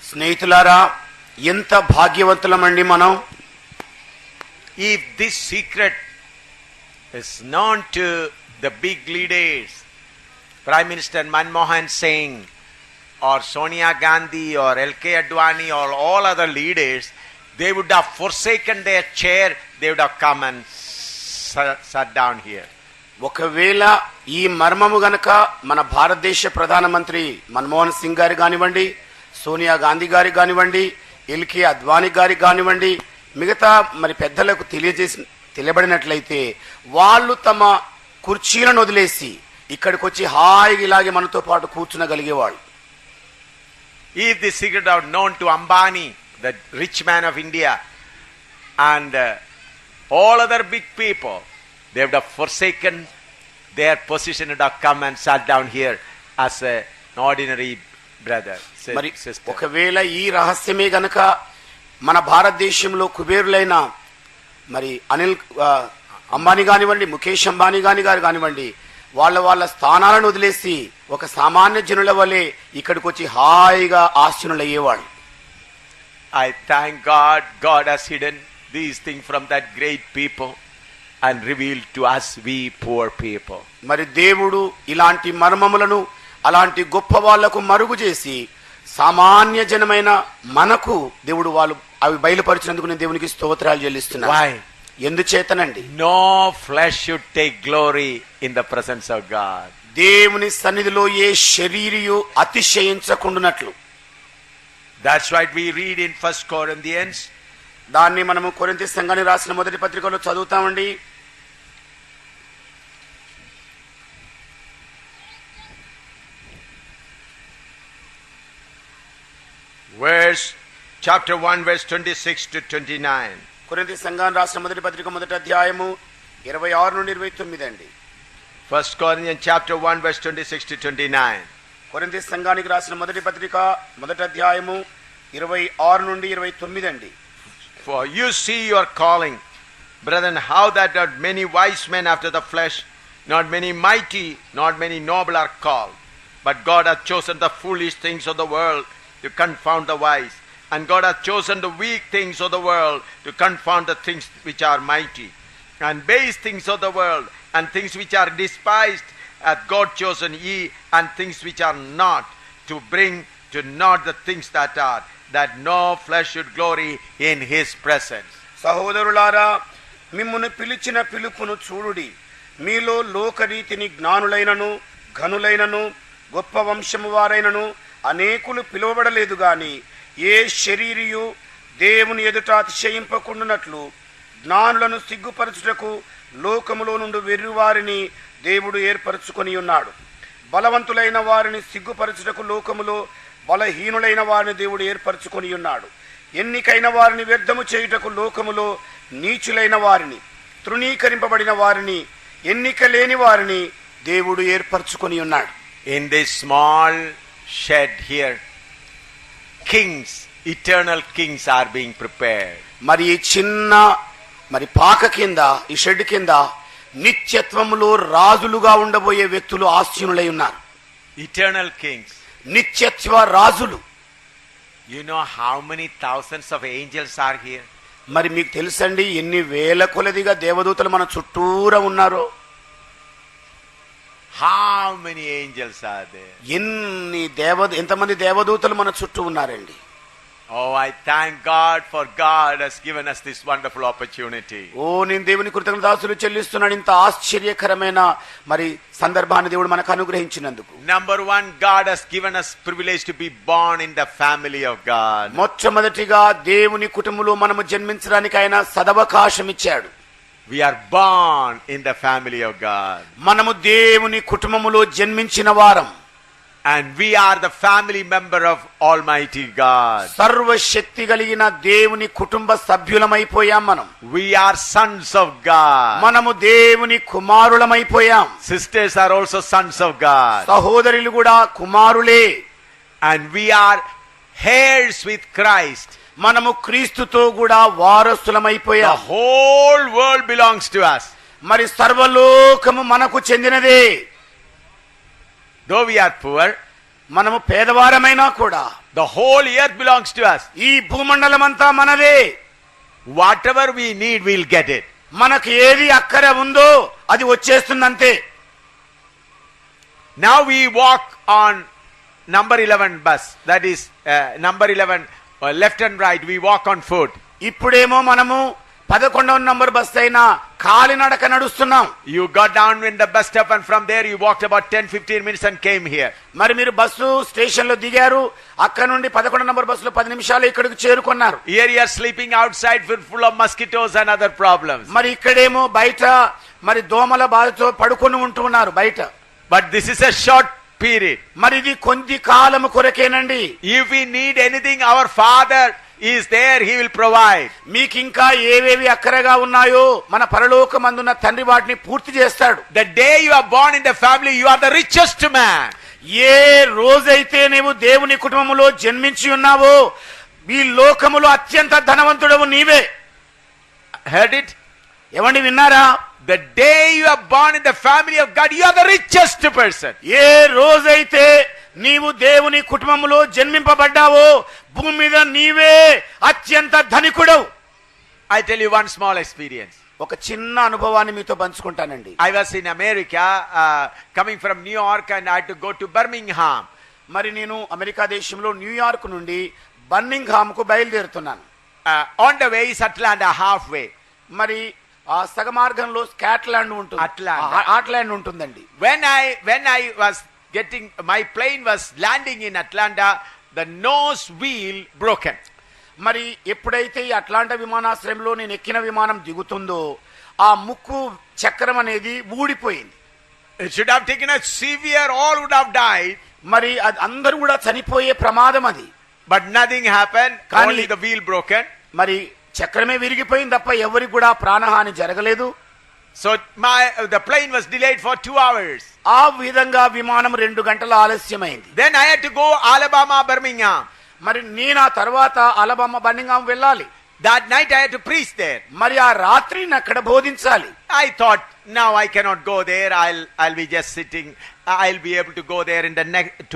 స్నేహితులారా, ఎంత భాగ్యవంతులమండి మనం. If this secret is known to the big leaders, Prime Minister Manmohan Singh or Sonia Gandhi or L.K. Advani or all other leaders, they would have forsaken their chair, they would have come and sat down here. ఒకవేళ ఈ మర్మము గనక మన భారతదేశ ప్రధానమంత్రి మన్మోహన్ సింగ్ గారి కానివ్వండి, సోనియా గాంధీ గారికి కానివ్వండి, ఎల్కే అద్వానీ గారికి కానివ్వండి, మిగతా మరి పెద్దలకు తెలియబడినట్లయితే వాళ్ళు తమ కుర్చీలను వదిలేసి ఇక్కడికి వచ్చి హాయిగా ఇలాగే మనతో పాటు కూర్చునగలిగేవాళ్ళు. If the secret are known to Ambani, the rich man of India, and all other big people, they would have forsaken their position and have come and sat down here as an ordinary brother, sister. ఒకవేళ ఈ రహస్యమే గనక మన భారతదేశంలో కుబేరులైన మరి అనిల్ అంబానీ కానివ్వండి, ముఖేష్ అంబానీ గారు కానివ్వండి, వాళ్ళ స్థానాలను వదిలేసి ఒక సామాన్య జనుల వలె ఇక్కడికి వచ్చి హాయిగా ఆశీనులయ్యేవాళ్ళు. I thank God, God has hidden these things from that great people and revealed to us, we poor people. మరి దేవుడు ఇలాంటి మర్మములను అలాంటి గొప్ప వాళ్లకు మరుగు చేసి సామాన్య జనమైన మనకు దేవుడు వాళ్ళు అవి బయలుపరిచినందుకు నేను దేవునికి స్తోత్రాలు చెల్లిస్తున్నాను. Why? ఎందుచేతనండి? No flesh should take glory in the presence of God. దేవుని సన్నిధిలో ఏ శరీరియు అతిశయించకుండునట్లు. That's why we read in 1 Corinthians. దాన్ని మనము కొరింథీ సంఘానికి రాసిన మొదటి పత్రికలో చదువుతామండి. Chapter 1 verse 26 to 29. కొరింథీ సంఘానికి రాసిన మొదటి పత్రిక మొదటి అధ్యాయము 26 నుండి 29 అండి. 1 Corinthians chapter 1 verse 26 to 29. కొరింథీ సంఘానికి రాసిన మొదటి పత్రిక మొదటి అధ్యాయము 26 నుండి 29 అండి. For you see your calling, brethren, how that not many wise men after the flesh, not many mighty, not many noble are called. But God hath chosen the foolish things of the world to confound the wise. And God hath chosen the weak things of the world to confound the things which are mighty. And base things of the world, and things which are despised, hath God chosen ye, and things which are not, to bring to naught the things that are, that no flesh should glory in his presence. సహోదరులారా, మిమ్మును పిలిచిన పిలుపును చూడుడి. మీలో లోకరీతిని జ్ఞానులైనను ఘనులైనను గొప్ప వంశము వారైనను అనేకులు పిలువబడలేదు గాని, ఏ శరీరియు దేవుని ఎదుట అతిశయింపకుండునట్లు జ్ఞానులను సిగ్గుపరచుటకు లోకములో నుండి వెర్రివారిని దేవుడు ఏర్పరచుకొని ఉన్నాడు. బలవంతులైన వారిని సిగ్గుపరచుటకు లోకములో బలహీనులైన వారిని దేవుడు ఏర్పరచుకొని ఉన్నాడు. ఎన్నికైన వారిని వ్యర్థము చేయుటకు లోకములో నీచులైన వారిని, తృణీకరింపబడిన వారిని, ఎన్నిక లేని వారిని దేవుడు ఏర్పరచుకొని ఉన్నాడు. In this small shed here, kings, eternal kings are being prepared. మరి ఈ చిన్న మరి పాక కింద, ఈ షెడ్ కింద నిత్యత్వములో రాజులుగా ఉండబోయే వ్యక్తులు ఆశీనులై ఉన్నారు. Eternal kings. నిత్యత్వ రాజులు. You know how many thousands of angels are here? మరి మీకు తెలుసండి ఎన్ని వేల కొలదిగా దేవదూతలు మన చుట్టూరా ఉన్నారో. How many angels are there? ఎంతమంది దేవదూతలు మన చుట్టూ ఉన్నారండి. Oh, I thank God for God has given us this wonderful opportunity. నేను దేవుని కృతజ్ఞతాస్తులు చెల్లిస్తున్నాను ఇంత ఆశ్చర్యకరమైన మరి సందర్భాన్ని దేవుడు మనకు అనుగ్రహించినందుకు. Number one, God has given us privilege to be born in the family of God. మొట్టమొదటిగా దేవుని కుటుంబంలో మనము జన్మించడానికి ఆయన సదవకాశం ఇచ్చాడు. We are born in the family of God. మనము దేవుని కుటుంబములో జన్మించిన వారం. And we are the family member of Almighty God. సర్వశక్తి కలిగిన దేవుని కుటుంబ సభ్యులమైపోయాం మనం. We are sons of God. మనము దేవుని కుమారులమైపోయాం. Sisters are also sons of God. సహోదరులు కూడా కుమారులే. And we are heirs with Christ. మనము క్రీస్తుతో కూడా వారసులమైపోయాం. The whole world belongs to us. మరి సర్వలోకము మనకు చెందినదే. Though we are poor, మనము పేదవారమైనా కూడా The whole earth belongs to us. ఈ భూమండలం అంతా మనదే. Whatever we need, we'll get it. మనకు ఏది అక్కర ఉందో అది వచ్చేస్తుందంతే. Now we walk on number 11 bus. That is number 11 left and right. We walk on foot. ఇప్పుడేమో మనము 11వ నంబర్ బస్ అయినా కాలినడక నడుస్తున్నాం. You got down in the bus stop and from there you walked about 10-15 minutes and came here. మరి మీరు bus station లో దిగారు, అక్కడ నుండి 11వ number బస్సులో 10 నిమిషాలు ఇక్కడికి చేరుకున్నారు. Here you are sleeping outside full of mosquitoes and other problems. మరి ఇక్కడేమో బయట మరి దోమల బాధతో పడుకొని ఉంటున్నారు బయట. But this is a short period. మరి ఇది కొద్ది కాలము కొరకేనండి. If we need anything, our Father is there, He will provide. మీకు ఇంకా ఏవేవి అక్కరగా ఉన్నాయో మన పరలోకమందున్న తండ్రి వాటిని పూర్తి చేస్తాడు. The day you are born in the family, you are the richest man. ఏ రోజైతే నీవు దేవుని కుటుంబములో జన్మించి ఉన్నావో ఈ లోకములో అత్యంత ధనవంతుడవు నీవే. Heard it? ఏమండి విన్నారా? The day you are born in the family of God, you are the richest person. ఏ రోజైతే నీవు దేవుని కుటుంబములో జన్మింపబడ్డావో భూమి మీద నీవే అత్యంత ధనికుడవు. I tell you one small experience. ఒక చిన్న అనుభవాన్ని మీతో పంచుకుంటానండి. I was in America, coming from New York, and I had to go to Birmingham. మరి నేను అమెరికా దేశంలో న్యూయార్క్ నుండి బర్మింగ్హామ్ కు బయలుదేరుతున్నాను. On the way is Atlanta, halfway. మరి ఆ సగ మార్గంలో స్కాట్లాండ్ ఉంటుంది, ఆట్లాండ్ ఉంటుందండి. When I was getting, my plane was landing in Atlanta, the nose wheel broken. మరి ఎప్పుడైతే ఈ అట్లాంటా విమానాశ్రయంలో నేను ఎక్కిన విమానం దిగుతుందో ఆ ముక్కు చక్రం అనేది ఊడిపోయింది. It should have taken a severe, all would have died. మరి అది అందరూ కూడా చనిపోయే ప్రమాదం అది. But nothing happened, only the wheel broken. మరి చక్రమే విరిగిపోయింది తప్ప ఎవరికి కూడా ప్రాణహాని జరగలేదు. So the plane was delayed for 2 hours. ఆ విధంగా విమానం 2 గంటల ఆలస్యమైంది. Then I had to go Alabama, Birmingham. మరి నేను ఆ తర్వాత అలబామా బర్మింగ్హామ్ వెళ్ళాలి. That night I had to preach there. మరి ఆ రాత్రి అక్కడ బోధించాలి. I thought, now I cannot go there. I'll be just sitting. I'll be able to go there in the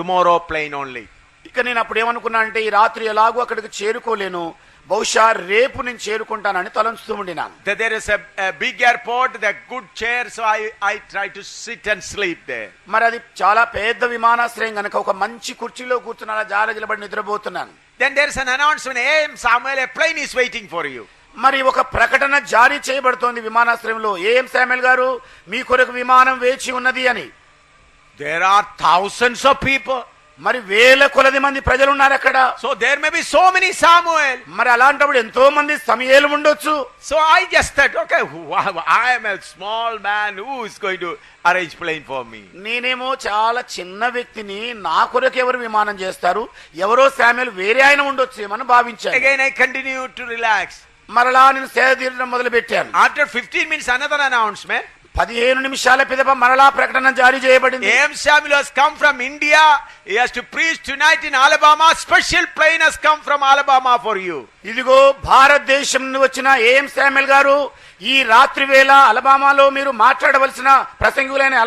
tomorrow plane only. ఇక నేను అప్పుడు ఏమనుకున్నా అంటే ఈ రాత్రి ఎలాగో అక్కడికి చేరుకోలేను, బహుశా రేపు నేను చేరుకుంటానని తలంచుతూ ఉండినాను. There is a big airport, the good chair, so I try to sit and sleep there. మరి అది చాలా పెద్ద విమానాశ్రయం గనక ఒక మంచి కుర్చీలో కూర్చుని అలా జారగిలబడి నిద్రపోతున్నాను. Then there is an announcement, "Hey Samuel, a plane is waiting for you." మరి ఒక ప్రకటన జారీ చేయబడుతోంది విమానాశ్రయంలో, ఏం శామ్యూల్ గారు మీ కొరకు విమానం వేచి ఉన్నది అని. There are thousands of people. మరి వేల కొలది మంది ప్రజలు ఉన్నారు అక్కడ. So there may be so many Samuel. మరి అలాంటప్పుడు ఎంతో మంది సమూయేలు ఉండొచ్చు. So I just thought, okay, I am a small man, who is going to arrange plane for me? నేనేమో చాలా చిన్న వ్యక్తిని, నా కొరకు ఎవరు విమానం చేస్తారు, ఎవరో శామ్యూల్ వేరే ఆయన ఉండొచ్చేమని భావించాను. Again I continue to relax. మరలా నేను సేద తీరడం మొదలు పెట్టాను. After 15 minutes another announcement. 15 నిమిషాల పిదప మరలా ప్రకటన జారీ చేయబడింది. A.M. Samuel has come from India. He has to preach tonight in Alabama. Special plane has come from Alabama for you. ఇదిగో భారతదేశం నుండి వచ్చిన ఏఎం శామ్యూల్ గారు ఈ రాత్రి వేళ అలబామాలో మీరు మాట్లాడవలసిన ప్రసంగులైన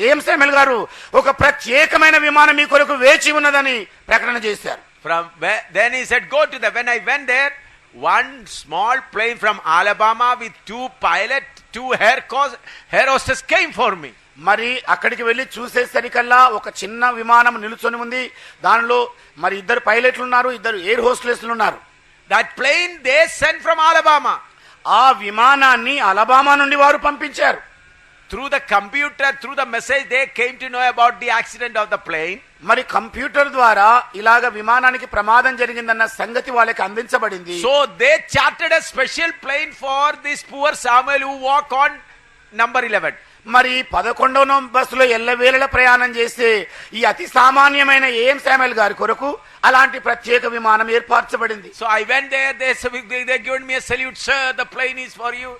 ఏఎం శామ్యూల్ గారు ఒక ప్రత్యేకమైన విమానం మీ కొరకు వేచి ఉన్నదని ప్రకటన చేశారు. Then he said, go to when I went there, one small plane from Alabama with 2 pilots, 2 air hostess came for me. మరి అక్కడికి వెళ్ళి చూసేసరికల్లా ఒక చిన్న విమానం నిలుచొని ఉంది, దానిలో మరి 2 పైలట్లు ఉన్నారు, 2 ఎయిర్ హోస్టెస్లు ఉన్నారు. That plane they sent from Alabama. ఆ విమానాన్ని అలబామా నుండి వారు పంపించారు. Through the computer, through the message, they came to know about the accident of the plane. మరి కంప్యూటర్ ద్వారా ఇలాగ విమానానికి ప్రమాదం జరిగిందన్న సంగతి వాళ్ళకి అందించబడింది. So they chartered a special plane for this poor Samuel who walk on number 11. మరి 11వ బస్సులో ఎల్లవేళల ప్రయాణం చేసే ఈ అతి సామాన్యమైన ఏఎం శామ్యూల్ గారి కొరకు అలాంటి ప్రత్యేక విమానం ఏర్పరచబడింది. So I went there, they given me a salute, sir, the plane is for you.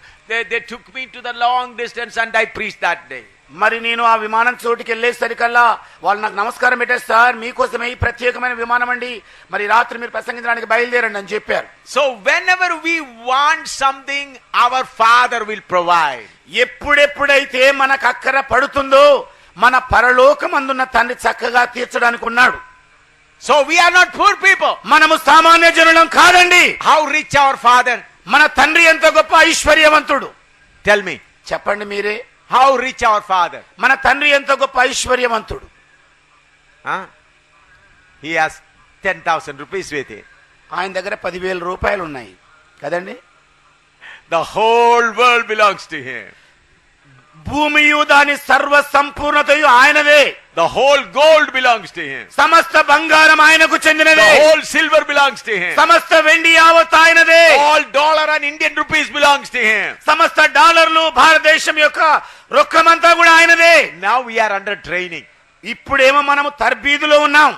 They took me to the long distance and I preached that day. మరి నేను ఆ విమానం చోటుకి వెళ్ళేసరికల్లా వాళ్ళు నాకు నమస్కారం పెట్టారు, సార్ మీకోసమే ఈ ప్రత్యేకమైన విమానం అండి, మరి రాత్రి మీరు ప్రసంగించడానికి బయలుదేరండి అని చెప్పారు. So whenever we want something, our Father will provide. ఎప్పుడెప్పుడైతే మనకు అక్కర పడుతుందో మన పరలోకమందున్న తండ్రి చక్కగా తీర్చడానికి ఉన్నాడు. So we are not poor people. మనము సామాన్య జనులం కాదండి. How rich our Father? మన తండ్రి ఎంత గొప్ప ఐశ్వర్యవంతుడు. Tell me. చెప్పండి మీరే. How rich our Father? మన తండ్రి ఎంత గొప్ప ఐశ్వర్యవంతుడు. Huh? He has 10,000 rupees with him. ఆయన దగ్గర 10,000 రూపాయలు ఉన్నాయి కదండి. The whole world belongs to him. భూమియు దాని సర్వ సంపూర్ణతయు ఆయనదే. The whole gold belongs to him. సమస్త బంగారం ఆయనకు The చెందినదే. whole silver belongs to him. సమస్త వెండి యావత్ ఆయనదే. All dollar and Indian rupees belongs to him. సమస్త డాలర్లు భారతదేశం యొక్క రొక్కమంతా కూడా ఆయనదే. Now we are under training. ఇప్పుడేమో మనము తర్బీదులో ఉన్నాం.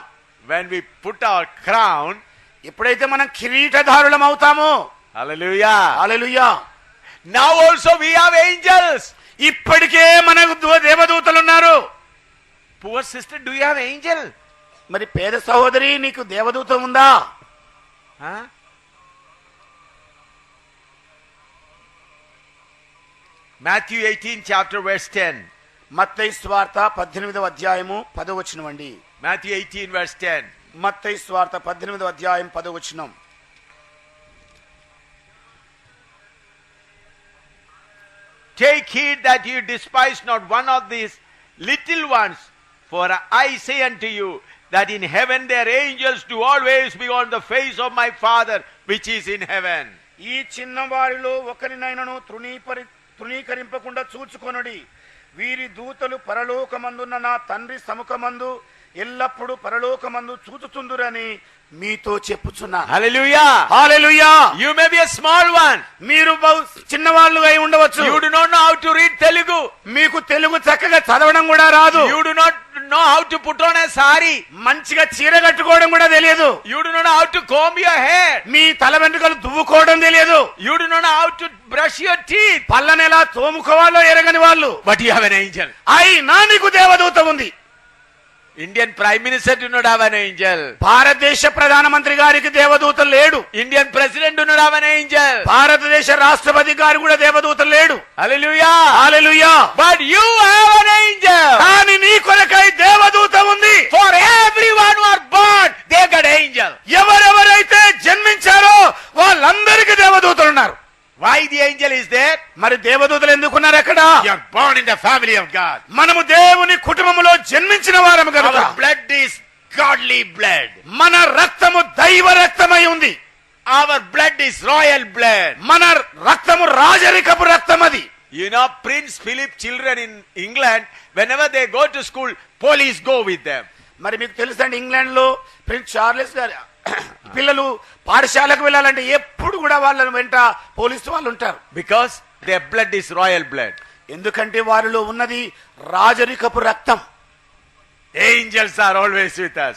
When we put our crown, ఎప్పుడైతే మనం కిరీటధారులం అవుతామో, hallelujah. Hallelujah, Now also we have angels. ఇప్పటికే మనకు దేవదూతలు ఉన్నారు. Poor sister, do you have angel? మరి పేద సహోదరి, నీకు దేవదూత ఉందా? Huh? Matthew 18 chapter verse 10. మత్తయి సువార్త 18వ అధ్యాయము 10వ వచనం అండి. Matthew 18 verse 10. మత్తయి సువార్త 18వ అధ్యాయం 10వ వచనం. Take heed that you despise not one of these little ones, for I say unto you that in heaven their angels do always be on the face of my Father which is in heaven. ఈ చిన్నవారిలో ఒకరినైనను తృణీకరింపకుండా చూచుకొనుడి. వీరి దూతలు పరలోకమందున్న నా తండ్రి సముఖమందు ఎల్లప్పుడు పరలోకమందు చూచుచుందురని మీతో చెప్పుచున్నా. Hallelujah. Hallelujah. You may be a small one. మీరు చిన్నవాళ్ళు అయి ఉండవచ్చు. You do not know how to read Telugu. మీకు తెలుగు చక్కగా చదవడం కూడా రాదు. You do not know how to put on a sari. మంచిగా చీర కట్టుకోవడం కూడా తెలియదు. You do not know how to comb your hair. మీ తల వెంట్రుకలు దువ్వుకోవడం తెలియదు. You do not know how to brush your teeth. పళ్ళని ఎలా తోముకోవాలో ఎరగని వాళ్ళు. But you have an angel. అయినా నీకు దేవదూత ఉంది. Indian Prime Minister do not have an angel. భారతదేశ ప్రధానమంత్రి గారికి దేవదూత లేడు. Indian President do not have an angel. భారతదేశ రాష్ట్రపతి గారు కూడా దేవదూత లేడు. Hallelujah. Hallelujah. But you have an angel. కానీ నీ కొరకై దేవదూత ఉంది. For everyone who are born, they got angel. ఎవరెవరైతే జన్మించారో వాళ్ళందరికీ దేవదూతలు ఉన్నారు. Why the angel is there? మరి దేవదూతలు ఎందుకున్నారు అక్కడ? You are born in the family of God. మనము దేవుని కుటుంబములో జన్మించిన వారము కనుక Our blood is godly blood. మన రక్తము దైవ రక్తమై ఉంది. Our blood is royal blood. మన రక్తము రాజరికపు రక్తం అది. You know, Prince Philip children in England, whenever they go to school, police go with them. మరి మీకు తెలుసండి, ఇంగ్లాండ్ లో ప్రిన్స్ చార్లెస్ గారు పిల్లలు పాఠశాలకు వెళ్ళాలంటే ఎప్పుడు కూడా వాళ్ళ వెంట పోలీసు వాళ్ళు ఉంటారు. Because their blood is royal blood. ఎందుకంటే వారిలో ఉన్నది రాజరికపు రక్తం. Angels are always with us.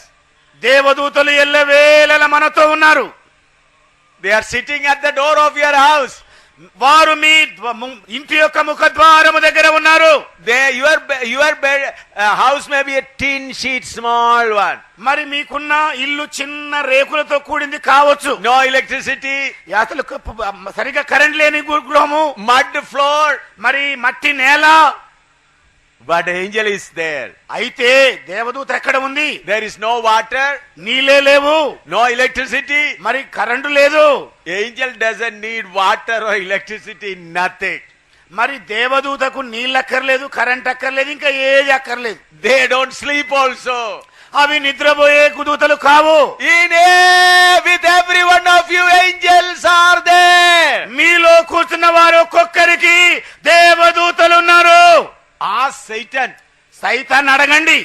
దేవదూతలు ఎల్లవేళల మనతో ఉన్నారు. They are sitting at the door of your house. వారు మీ ఇంటి యొక్క ముఖద్వారము దగ్గర ఉన్నారు. Your bed, house may be a tin sheet, small one. మరి మీకున్న ఇల్లు చిన్న రేకులతో కూడింది కావచ్చు. No electricity. అసలు సరిగా కరెంట్ లేని గృహము, Mud floor. మరి మట్టి నేల. But angel is there. అయితే దేవదూత ఎక్కడ ఉంది? There is no water. నీళ్ళే లేవు. No electricity. మరి కరెంటు లేదు. Angel doesn't need water or electricity, nothing. మరి దేవదూతకు నీళ్ళు అక్కర్లేదు, కరెంట్ అక్కర్లేదు, ఇంకా ఏది అక్కర్లేదు. They don't sleep also. అవి నిద్రపోయే దూతలు కావు. With every one of you, angels are there. మీలో కూర్చున్న వారు ఒక్కొక్కరికి దేవదూతలు ఉన్నారు. Ask Satan. సైతాన్ని అడగండి.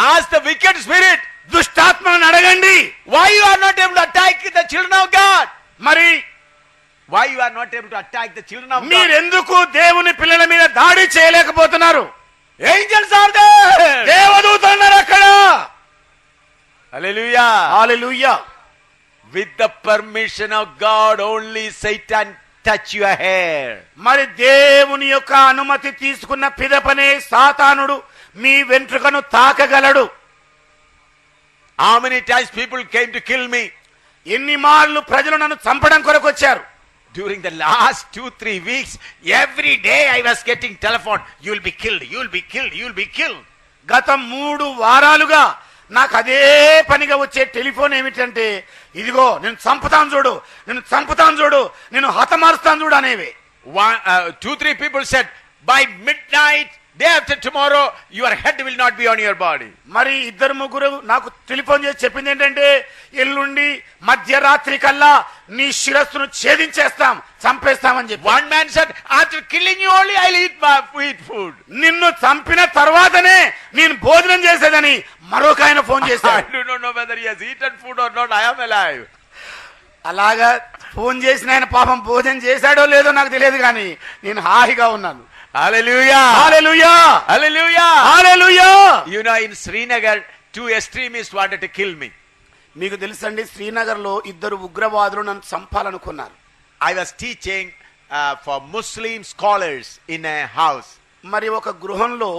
Ask the wicked spirit. దుష్టాత్మను అడగండి. Why you are not able to attack the children of God? మరి Why you are not able to attack the children of God? మీరెందుకు దేవుని పిల్లల మీద దాడి చేయలేకపోతున్నారు? Angels are there. దేవదూతలు ఉన్నారు అక్కడ. Hallelujah. Hallelujah. With the permission of God, only Satan touch your hair. మరి దేవుని యొక్క అనుమతి తీసుకున్న పిదపనే సాతానుడు మీ వెంట్రుకను తాకగలడు. How many times people came to kill me? ఎన్ని మార్లు ప్రజలు నన్ను చంపడం కొరకు వచ్చారు. During the last 2-3 weeks, every day I was getting telephone. You will be killed. You will be killed. You will be killed. గత 3 వారాలుగా నాకు అదే పనిగా వచ్చే టెలిఫోన్ ఏమిటంటే, ఇదిగో నేను చంపుతాను చూడు, నేను హతమారుస్తాను చూడు అనేవి. 2-3 people said, by midnight, day after tomorrow, your head will not be on your body. మరి 2-3 నాకు టెలిఫోన్ చేసి చెప్పింది ఏంటంటే, ఎల్లుండి మధ్యరాత్రి కల్లా నీ శిరస్సును ఛేదించేస్తాం, చంపేస్తామని చెప్పి. One man said, after killing you only I'll eat food. నిన్ను చంపిన తర్వాతనే నేను భోజనం చేసేదని మరొక ఆయన ఫోన్ I చేశాడు. do not know whether he has eaten food or not. I am alive. అలాగా ఫోన్ చేసిన ఆయన పాపం భోజనం చేశాడో లేదో నాకు తెలియదు, కానీ నేను హాయిగా ఉన్నాను. Hallelujah. Hallelujah, Hallelujah. Hallelujah. You know, in Srinagar, 2 extremists wanted to kill me. మీకు తెలుసండి, శ్రీనగర్ లో 2 ఉగ్రవాదులు నన్ను చంపాలనుకున్నారు. I was teaching for Muslim scholars in a house. మరి ఒక గృహంలో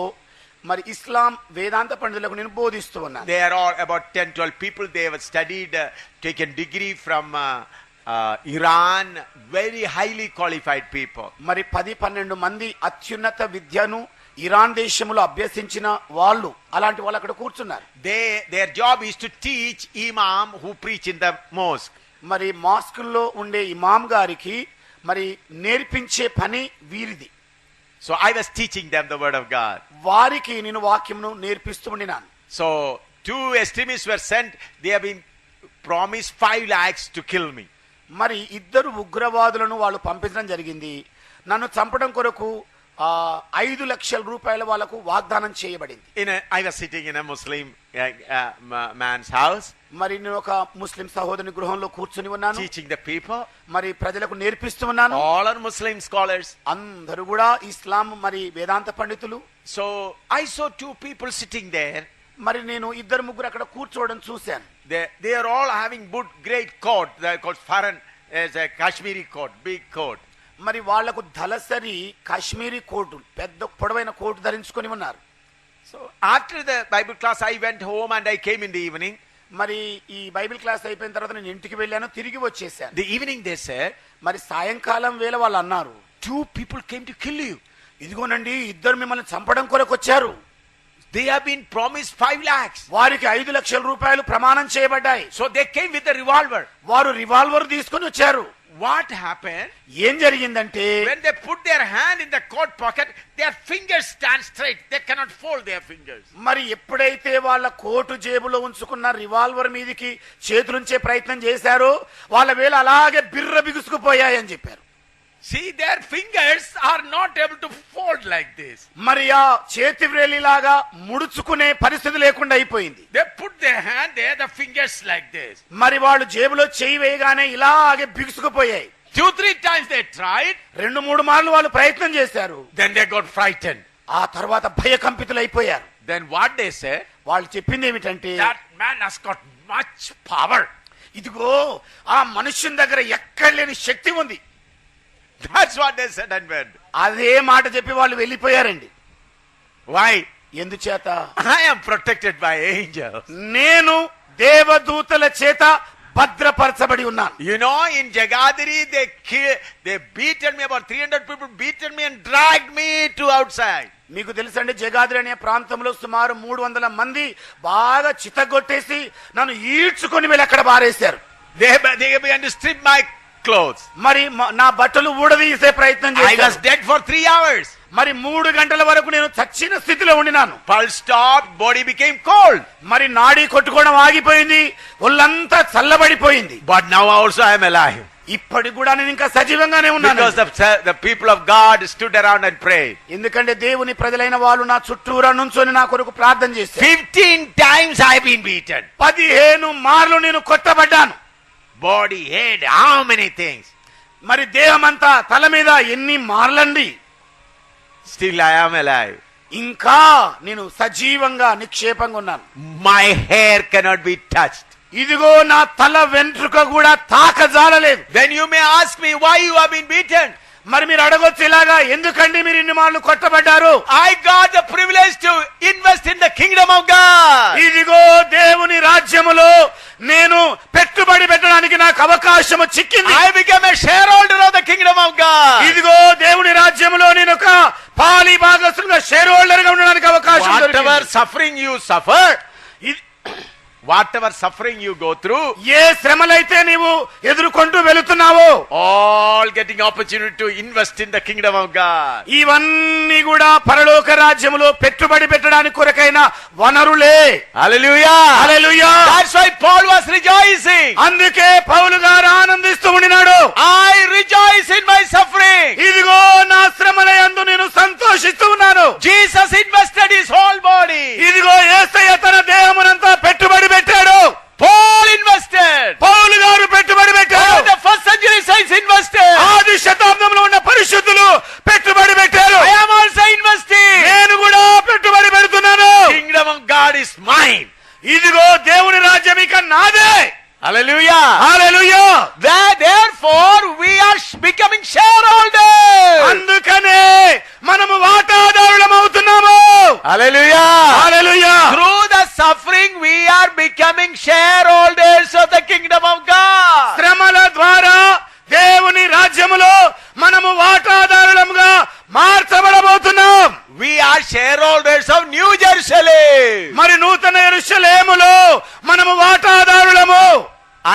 మరి ఇస్లాం వేదాంత పండితులకు నేను బోధిస్తూ ఉన్నాను. They are all about 10-12 people. They have studied, taken degree from Iran, very highly qualified people. మరి 10-12 మంది అత్యున్నత విద్యను ఇరాన్ దేశంలో అభ్యసించిన వాళ్ళు, అలాంటి వాళ్ళు అక్కడ కూర్చున్నారు. Their job is to teach imam who preach in the mosque. మరి మాస్కుల్లో ఉండే ఇమాం గారికి మరి నేర్పించే పని వీరిది. So I was teaching them the word of God. వారికి నేను వాక్యమును నేర్పిస్తూ ఉండినాను. So 2 extremists were sent. They have been promised 5 lakhs to kill me. మరి 2 ఉగ్రవాదులను వాళ్ళు పంపించడం జరిగింది. నన్ను చంపడం కొరకు 5 లక్షల రూపాయలు వాళ్ళకు వాగ్దానం చేయబడింది. I was sitting in a Muslim man's house. మరి నేను ఒక ముస్లిం సహోదరుని గృహంలో కూర్చుని ఉన్నాను, teaching the people. మరి ప్రజలకు నేర్పిస్తూ ఉన్నాను. All are Muslim scholars. అందరూ కూడా ఇస్లాం మరి వేదాంత పండితులు. So I saw 2 people sitting there. మరి నేను 2-3 అక్కడ కూర్చోవడం చూశాను. They are all having good great coat. They are called Farhan, as a Kashmiri coat, big coat. మరి వాళ్లకు దళసరి కాశ్మీరీ కోటు, పెద్ద పొడవైన కోటు ధరించుకొని ఉన్నారు. So after the Bible class I went home and I came in the evening. మరి ఈ Bible class అయిపోయిన తర్వాత నేను ఇంటికి వెళ్ళాను, తిరిగి వచ్చేసాను. The evening they said, మరి సాయంకాలం వేళ వాళ్ళు అన్నారు, 2 people came to kill you. ఇదిగోనండి 2 మిమ్మల్ని చంపడం కొరకు వచ్చారు. They have been promised 5 lakhs. వారికి 5 లక్షల రూపాయలు ప్రమాణం చేయబడ్డాయి. So they came with a revolver. వారు రివాల్వర్ తీసుకొని వచ్చారు. What happened? ఏం జరిగిందంటే, when they put their hand in the coat pocket, their fingers stand straight. They cannot fold their fingers. మరి ఎప్పుడైతే వాళ్ళ కోటు జేబులో ఉంచుకున్న రివాల్వర్ మీదకి చేతులుంచే ప్రయత్నం చేశారో వాళ్ళ వేలు అలాగే బిర్ర బిగుసుకుపోయాయి అని చెప్పారు. See, their fingers are not able to fold like this. మరి ఆ చేతి వ్రేలిలాగా ముడుచుకునే పరిస్థితి లేకుండా అయిపోయింది. They put their hand there, the fingers like this. మరి వాళ్ళు జేబులో చేయి వేయగానే ఇలాగే బిగుసుకుపోయాయి. 2-3 times they tried. 2-3 మార్లు వాళ్ళు ప్రయత్నం చేశారు. Then they got frightened. ఆ తర్వాత భయకంపితులు అయిపోయారు. Then what they said? వాళ్ళు చెప్పింది ఏమిటంటే, that man has got much power. ఇదిగో ఆ మనుష్యుని దగ్గర ఎక్కడ లేని శక్తి ఉంది. That's what they said and went. అదే మాట చెప్పి వాళ్ళు వెళ్ళిపోయారండి. Why? ఎందుచేత? I am protected by angels. నేను దేవదూతల చేత భద్రపరచబడి ఉన్నాను. You know, in Jagadhri they beaten me, about 300 people beaten me and dragged me to outside. మీకు తెలుసండి, జగాద్రి అనే ప్రాంతంలో సుమారు 300 మంది బాగా చితగొట్టేసి నన్ను ఈడ్చుకొని వెళ్ళి అక్కడ బారేశారు. They began to strip my clothes. మరి నా బట్టలు ఊడదీసే ప్రయత్నం చేశారు. I was dead for 3 hours. మరి 3 గంటల వరకు నేను చచ్చిన స్థితిలో ఉండినాను. Pulse stopped, body became cold. మరి నాడీ కొట్టుకోవడం ఆగిపోయింది, ఒళ్ళంతా చల్లబడిపోయింది. But now also I am alive. ఇప్పటికి కూడా నేను ఇంకా సజీవంగానే ఉన్నాను. Because the people of God stood around and prayed. ఎందుకంటే దేవుని ప్రజలైన వాళ్ళు నా చుట్టూరా నుంచొని నా కొరకు ప్రార్థన చేశారు. 15 times I have been beaten. 15 మార్లు నేను కొట్టబడ్డాను. Body, head, how many things? మరి దేహమంతా తల మీద ఎన్ని మార్లండి. Still I am alive. ఇంకా నేను సజీవంగా నిక్షేపంగా ఉన్నాను. My hair cannot be touched. ఇదిగో నా తల వెంట్రుక కూడా తాకజాలలేదు. Then you may ask me why you have been beaten. మరి మీరు అడగొచ్చు, ఇలాగా ఎందుకండి మీరు ఇన్ని మార్లు కొట్టబడ్డారు? I got the privilege to invest in the kingdom of God. ఇదిగో దేవుని రాజ్యములో నేను పెట్టుబడి పెట్టడానికి నాకు అవకాశం చిక్కింది. I became a shareholder of the kingdom of God. ఇదిగో దేవుని రాజ్యములో నేను ఒక పాలి భాగస్తునిగా షేర్ హోల్డర్ గా ఉండడానికి అవకాశం దొరికింది. Whatever suffering you suffer, whatever suffering you go through, ఏ శ్రమలైతే నీవు ఎదుర్కొంటూ వెళుతున్నావో, all getting opportunity to invest in the kingdom of God. ఇవన్నీ కూడా పరలోక రాజ్యములో పెట్టుబడి పెట్టడానికి కొరకైన వనరులే. Hallelujah. Hallelujah. That's why Paul was rejoicing. అందుకే పౌలు గారు ఆనందిస్తూ ఉండినాడు. I rejoice in my suffering. ఇదిగో నా శ్రమలయందు నేను సంతోషిస్తూ ఉన్నాను. Jesus invested his whole body. ఇదిగో యేసయ్య తన దేహమునంతా పెట్టుబడి పెట్టాడు. Paul invested. పౌలు గారు పెట్టుబడి పెట్టారు. The first century saints invested. ఆది శతాబ్దంలో ఉన్న పరిశుద్ధులు పెట్టుబడి పెట్టారు. I am also investing. నేను కూడా పెట్టుబడి పెడుతున్నాను. Kingdom of God is mine. ఇదిగో దేవుని రాజ్యం ఇక నాదే. Hallelujah. Hallelujah. Therefore we are becoming shareholders. అందుకనే మనము వాటాదారులమవుతున్నాము. Hallelujah. Hallelujah. Through the suffering we are becoming shareholders of the kingdom of God. శ్రమల ద్వారా దేవుని రాజ్యములో మనము వాటాదారులముగా మార్చబడబోతున్నాం. We are shareholders of New Jerusalem. మరి నూతన యెరూషలేములో మనము వాటాదారులము.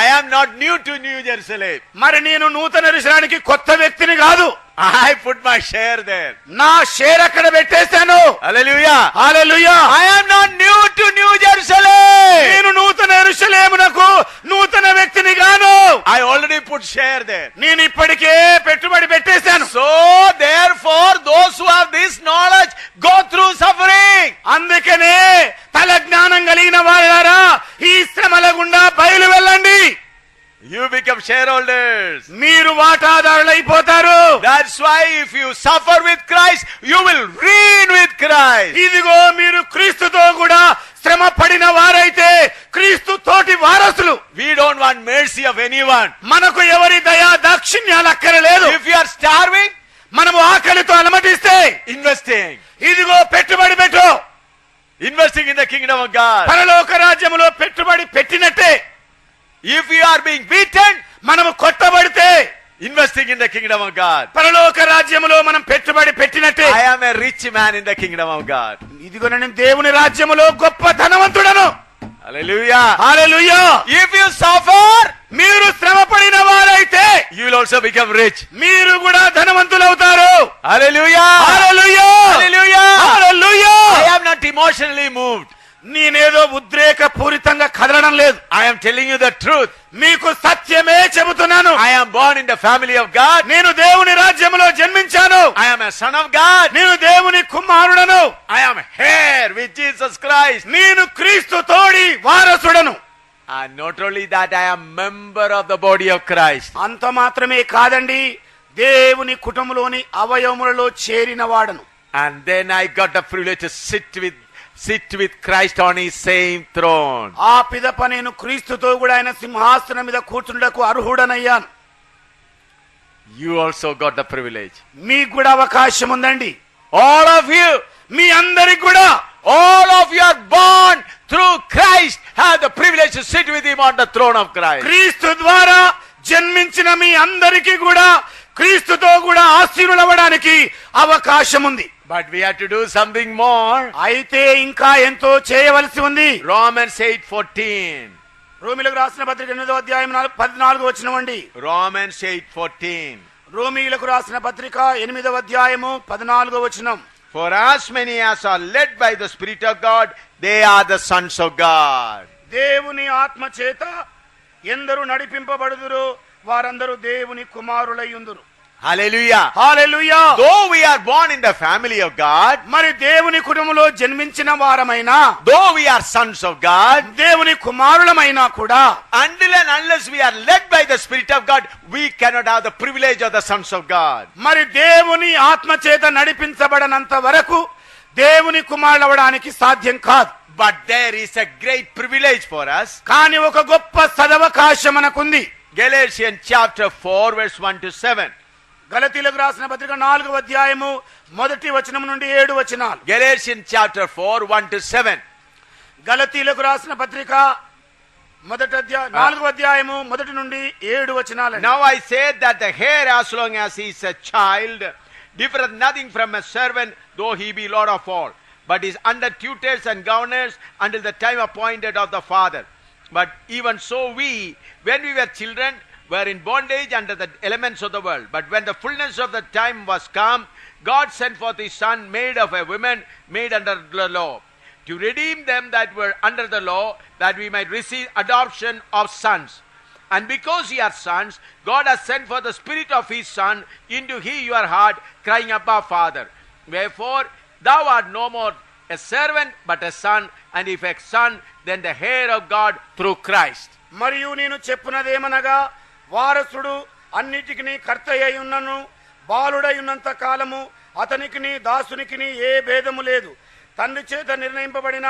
I am not new to New Jerusalem. మరి నేను నూతన యెరూషలేముకి కొత్త వ్యక్తిని కాదు. I put my share there. నా షేర్ అక్కడ పెట్టేశాను. Hallelujah. Hallelujah. I am not new to New Jerusalem. నేను నూతన యెరూషలేమునకు నూతన వ్యక్తిని గాను. I already put share there. నేను ఇప్పటికే పెట్టుబడి పెట్టేశాను. So therefore those who have this knowledge go through suffering. అందుకనే తల జ్ఞానం కలిగిన వారారా ఈ శ్రమల గుండా బయలు వెళ్ళండి. You become shareholders. మీరు వాటాదారులైపోతారు. That's why if you suffer with Christ, you will reign with Christ. ఇదిగో మీరు క్రీస్తుతో కూడా శ్రమ పడిన వారైతే క్రీస్తు తోటి వారసులు. We don't want mercy of anyone. మనకు ఎవరి దయా దాక్షిణ్యాలు అక్కరలేదు. If you are starving, మనము ఆకలితో అలమటిస్తే investing. ఇదిగో పెట్టుబడి పెట్టు. Investing in the kingdom of God. పరలోక రాజ్యములో పెట్టుబడి పెట్టినట్టే. If you are being beaten, మనము కొట్టబడితే investing in the kingdom of God. పరలోక రాజ్యములో మనం పెట్టుబడి పెట్టినట్టే. I am a rich man in the kingdom of God. ఇదిగో నేను దేవుని రాజ్యములో గొప్ప ధనవంతుడను. Hallelujah. Hallelujah. If you suffer, మీరు శ్రమ పడిన వారైతే you will also become rich. మీరు కూడా ధనవంతులవుతారు. Hallelujah. Hallelujah. Hallelujah. Hallelujah. I am not emotionally moved. నేనేదో ఉద్రేక పూరితంగా కదలడం లేదు. I am telling you the truth. మీకు సత్యమే చెబుతున్నాను. I am born in the family of God. నేను దేవుని రాజ్యములో జన్మించాను. I am a son of God. నేను దేవుని కుమారుడను. I am heir with Jesus Christ. నేను క్రీస్తు తోడి వారసుడను. And not only that, I am member of the body of Christ. అంత మాత్రమే కాదండి, దేవుని కుటుంబంలోని అవయవములలో చేరిన వాడను. And then I got the privilege to sit with Christ on his same throne. ఆ పిదప నేను క్రీస్తుతో కూడా ఆయన సింహాసనం మీద కూర్చుండకు అర్హుడనయ్యాను. You also got the privilege. మీకు కూడా అవకాశం ఉందండి. All of you, మీ అందరికి కూడా, all of you are born through Christ, have the privilege to sit with him on the throne of Christ. క్రీస్తు ద్వారా జన్మించిన మీ అందరికీ కూడా క్రీస్తుతో కూడా ఆశీర్వదించడానికి అవకాశం ఉంది. But we have to do something more. అయితే ఇంకా ఎంతో చేయవలసి ఉంది. Romans 8:14. రోమీయులకు రాసిన పత్రిక 8వ అధ్యాయం 14వ వచనం అండి. Romans 8:14. రోమీయులకు రాసిన పత్రిక 8వ అధ్యాయము 14వ వచనం. For as many as are led by the Spirit of God, they are the sons of God. దేవుని ఆత్మ చేత ఎందరు నడిపింపబడుదురో వారందరూ దేవుని కుమారులయ్యుందురు. Hallelujah. Hallelujah. Though we are born in the family of God, మరి దేవుని కుటుంబంలో జన్మించిన వారమైనా, though we are sons of God, దేవుని కుమారులమైనా కూడా, until and unless we are led by the Spirit of God, we cannot have the privilege of the sons of God. మరి దేవుని ఆత్మ చేత నడిపించబడనంత వరకు దేవుని కుమారులవడానికి సాధ్యం కాదు. But there is a great privilege for us. కానీ ఒక గొప్ప సదవకాశం మనకుంది. Galatians chapter 4 verse 1 to 7. గలతీయులకు రాసిన పత్రిక 4వ అధ్యాయము 1వ వచనం నుండి 7 వచనాలు. Galatians chapter 4 1 to 7. గలతీయులకు రాసిన పత్రిక 4వ అధ్యాయము 1 నుండి 7 వచనాలు. Now I say that the heir, as long as he is a child, differeth nothing from a servant, though he be Lord of all, but is under tutors and governors until the time appointed of the father. But even so we, when we were children, were in bondage under the elements of the world. But when the fullness of the time was come, God sent forth his Son, made of a woman, made under the law, to redeem them that were under the law, that we might receive adoption of sons. And because ye are sons, God has sent forth the Spirit of his Son into your heart, crying, Abba, Father. Wherefore thou art no more a servant, but a son, and if a son, then the heir of God through Christ. మరియు నేను చెప్పునదేమనగా, వారసుడు అన్నిటికిని కర్తయ్య ఉన్నను, బాలుడై ఉన్నంత కాలము అతనికిని దాసునికిని ఏ భేదము లేదు. తండ్రి చేత నిర్ణయింపబడిన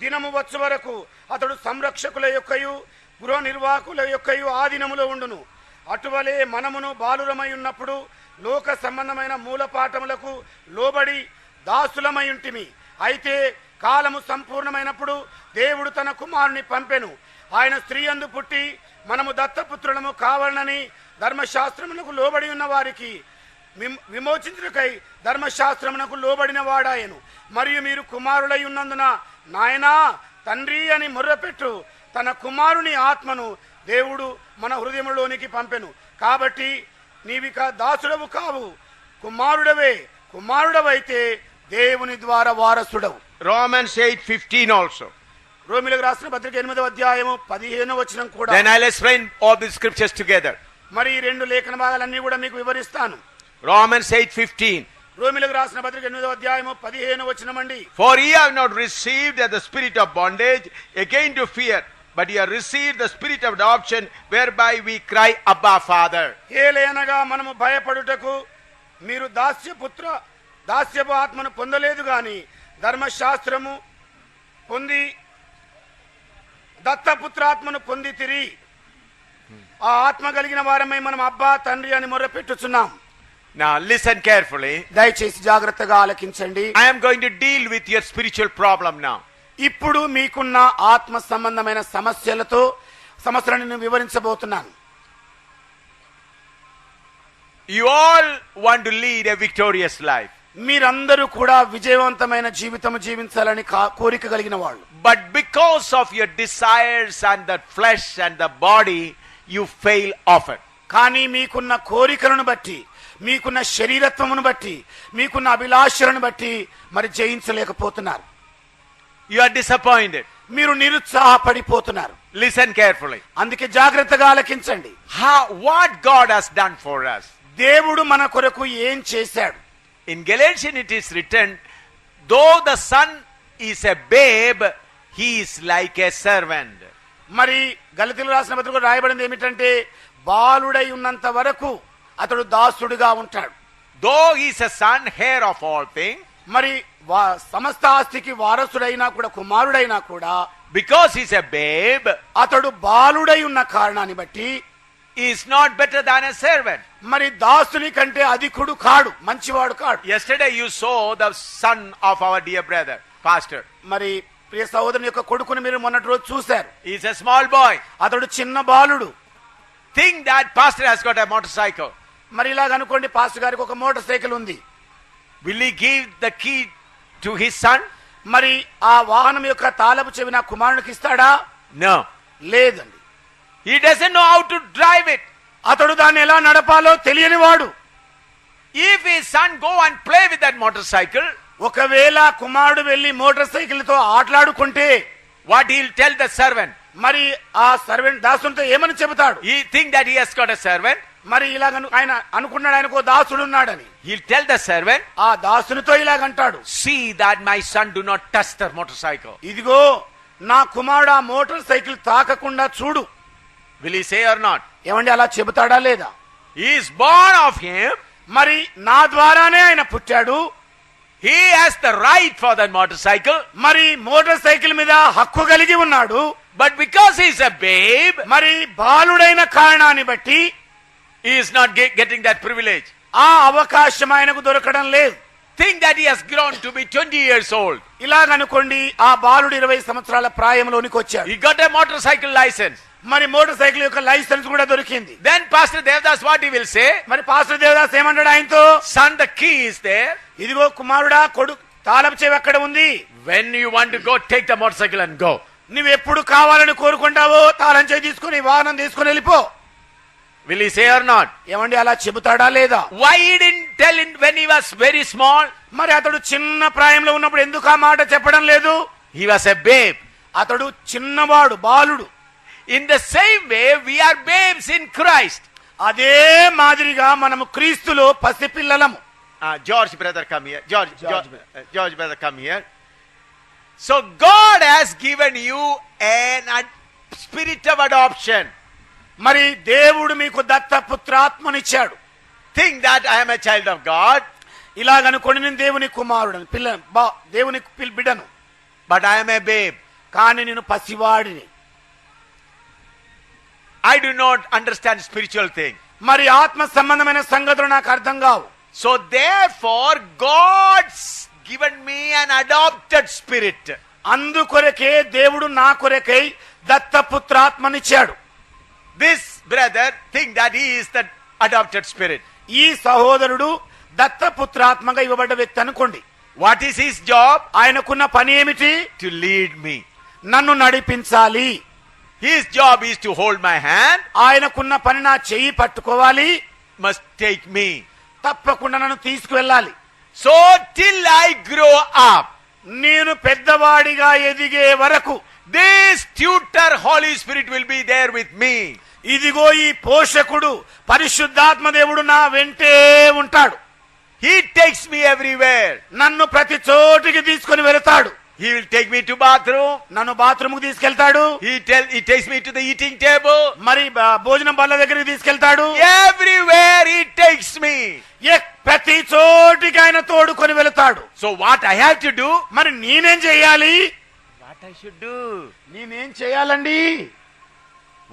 దినము వచ్చు వరకు అతడు సంరక్షకుల యొక్కయు గృహ నిర్వాహకుల యొక్కయు ఆధీనములో ఉండును. అటువలే మనమును బాలురమై ఉన్నప్పుడు లోక సంబంధమైన మూలపాఠములకు లోబడి దాసులమై ఉంటిమి. అయితే కాలము సంపూర్ణమైనప్పుడు దేవుడు తన కుమారుని పంపెను. ఆయన స్త్రీ యందు పుట్టి మనము దత్తపుత్రులము కావాలని ధర్మశాస్త్రమునకు లోబడి ఉన్న వారికి విమోచించుటకై ధర్మశాస్త్రమునకు లోబడిన వాడాయను. మరియు మీరు కుమారులై ఉన్నందున నాయనా తండ్రి అని మొర్రపెట్టు తన కుమారుని ఆత్మను దేవుడు మన హృదయంలోనికి పంపెను. కాబట్టి నీవిక దాసుడవు కావు, కుమారుడవే. కుమారుడవైతే దేవుని ద్వారా వారసుడవు. Romans 8:15 also. రోమిలకు రాసిన పత్రిక 8వ అధ్యాయము 15వ వచనం కూడా. Then I'll explain all the scriptures together. మరి ఈ రెండు లేఖన భాగాలన్నీ కూడా మీకు వివరిస్తాను. Romans 8:15. రోమిలకు రాసిన పత్రిక 8వ అధ్యాయము 15వ వచనం అండి. For ye have not received the spirit of bondage again to fear, but ye have received the spirit of adoption, whereby we cry, Abba, Father. ఏలయనగా మనము భయపడుటకు మీరు దాస్యపు ఆత్మను పొందలేదు గాని ధర్మశాస్త్రము పొంది దత్తపుత్రాత్మను పొందితిరి. ఆ ఆత్మ కలిగిన వారమై మనం అబ్బా తండ్రి అని మొర్రపెట్టుచున్నాం. Now listen carefully. దయచేసి జాగ్రత్తగా ఆలకించండి. I am going to deal with your spiritual problem now. ఇప్పుడు మీకున్న ఆత్మ సంబంధమైన సమస్యలను నేను వివరించబోతున్నాను. You all want to lead a victorious life. మీరందరూ కూడా విజయవంతమైన జీవితం జీవించాలని కోరిక కలిగిన వాళ్ళు. But because of your desires and the flesh and the body, you fail often. కానీ మీకున్న కోరికలను బట్టి, మీకున్న శరీరత్వమును బట్టి, మీకున్న అభిలాషలను బట్టి మరి జయించలేకపోతున్నారు. You are disappointed. మీరు నిరుత్సాహపడిపోతున్నారు. Listen carefully. అందుకే జాగ్రత్తగా ఆలకించండి. What God has done for us. దేవుడు మన కొరకు ఏం చేశాడు? In Galatians it is written, though the son is a babe, he is like a servant. మరి గలతీయులకు రాసిన పత్రికలో రాయబడింది ఏమిటంటే, బాలుడై ఉన్నంత వరకు అతడు దాసుడుగా ఉంటాడు. Though he is a son, heir of all things. మరి సమస్త ఆస్తికి వారసుడైనా కూడా, కుమారుడైనా కూడా, because he is a babe, అతడు బాలుడై ఉన్న కారణాన్ని బట్టి he is not better than a servant. మరి దాసుని కంటే అధికుడు కాడు, మంచివాడు కాడు. Yesterday you saw the son of our dear brother, pastor. మరి ప్రియ సహోదరుని యొక్క కొడుకుని మీరు మొన్నటి రోజు చూశారు. He is a small boy. అతడు చిన్న బాలుడు. Think that pastor has got a motorcycle. మరి ఇలాగ అనుకోండి, పాస్టర్ గారికి ఒక మోటార్ సైకిల్ ఉంది. Will he give the key to his son? మరి ఆ వాహనం యొక్క తాళపు చెవి నా కుమారునికి ఇస్తాడా? No. లేదండి. He doesn't know how to drive it. అతడు దాన్ని ఎలా నడపాలో తెలియనివాడు. If his son go and play with that motorcycle, ఒకవేళ కుమారుడు వెళ్లి మోటార్ సైకిల్ తో ఆటలాడుకుంటే, what he'll tell the servant? మరి ఆ సర్వెంట్ దాసునితో ఏమని చెబుతాడు? He think that he has got a servant. మరి ఇలాగ ఆయన అనుకున్నాడు ఆయనకు దాసుడు ఉన్నాడని. He'll tell the servant, ఆ దాసునితో ఇలాగంటాడు, see that my son do not touch the motorcycle. ఇదిగో నా కుమారుడు ఆ మోటార్ సైకిల్ తాకకుండా చూడు. Will he say or not? ఏమండి అలా చెబుతాడా లేదా? He is born of him. మరి నా ద్వారానే ఆయన పుట్టాడు. He has the right for that motorcycle. మరి మోటార్ సైకిల్ మీద హక్కు కలిగి ఉన్నాడు. But because he is a babe, మరి బాలుడైన కారణాన్ని బట్టి he is not getting that privilege. ఆ అవకాశం ఆయనకు దొరకడం లేదు. Think that he has grown to be 20 years old. ఇలాగనుకోండి, ఆ బాలుడు 20 సంవత్సరాల ప్రాయంలోనికి వచ్చాడు. He got a motorcycle license. మరి మోటార్ సైకిల్ యొక్క లైసెన్స్ కూడా దొరికింది. Then Pastor Devdas, what he will say? మరి పాస్టర్ దేవదాస్ ఏమంటాడు ఆయనతో? Son, the key is there. ఇదిగో కుమారుడా, కొడుకు తాళపు చెవి అక్కడ ఉంది. When you want to go, take the motorcycle and go. నువ్వెప్పుడు కావాలని కోరుకుంటావో తాళం చేయి తీసుకుని వాహనం తీసుకుని వెళ్ళిపో. Will he say or not? ఏమండి అలా చెబుతాడా లేదా? Why he didn't tell him when he was very small? మరి అతడు చిన్న ప్రాయంలో ఉన్నప్పుడు ఎందుకు ఆ మాట చెప్పడం లేదు? He was a babe. అతడు చిన్నవాడు, బాలుడు. In the same way, we are babes in Christ. అదే మాదిరిగా మనము క్రీస్తులో పసిపిల్లలము. George brother, come here. George brother, come here. So God has given you an spirit of adoption. మరి దేవుడు మీకు దత్తపుత్రాత్మనిచ్చాడు. Think that I am a child of God. ఇలాగనుకోండి నేను దేవుని కుమారుడని, దేవుని బిడ్డను. But I am a babe. కానీ నేను పసివాడిని. I do not understand spiritual thing. మరి ఆత్మ సంబంధమైన సంగతులు నాకు అర్థం కావు. So therefore God's given me an adopted spirit. అందుకొరకే దేవుడు నా కొరకై దత్తపుత్రాత్మనిచ్చాడు. This brother think that he is the adopted spirit. ఈ సహోదరుడు దత్తపుత్రాత్మగా ఇవ్వబడ్డ వ్యక్తి అనుకోండి. What is his job? ఆయనకున్న పని ఏమిటి? To lead me. నన్ను నడిపించాలి. His job is to hold my hand. ఆయనకున్న పని నా చెయ్యి పట్టుకోవాలి. Must take me. తప్పకుండా నన్ను తీసుకువెళ్ళాలి. So till I grow up, నేను పెద్దవాడిగా ఎదిగే వరకు this tutor Holy Spirit will be there with me. ఇదిగో ఈ పోషకుడు పరిశుద్ధాత్మ దేవుడు నా వెంటే ఉంటాడు. He takes me everywhere. నన్ను ప్రతి చోటికి తీసుకొని వెళతాడు. He will take me to bathroom. నన్ను బాత్రూమ్ కు తీసుకెళ్తాడు. He takes me to the eating table. మరి భోజనం బల్ల దగ్గరికి తీసుకెళ్తాడు. Everywhere he takes me. ప్రతి చోటికి ఆయన తోడుకొని వెళతాడు. So what I have to do? మరి నేనేం చేయాలి? What I should do? నేనేం చేయాలండి?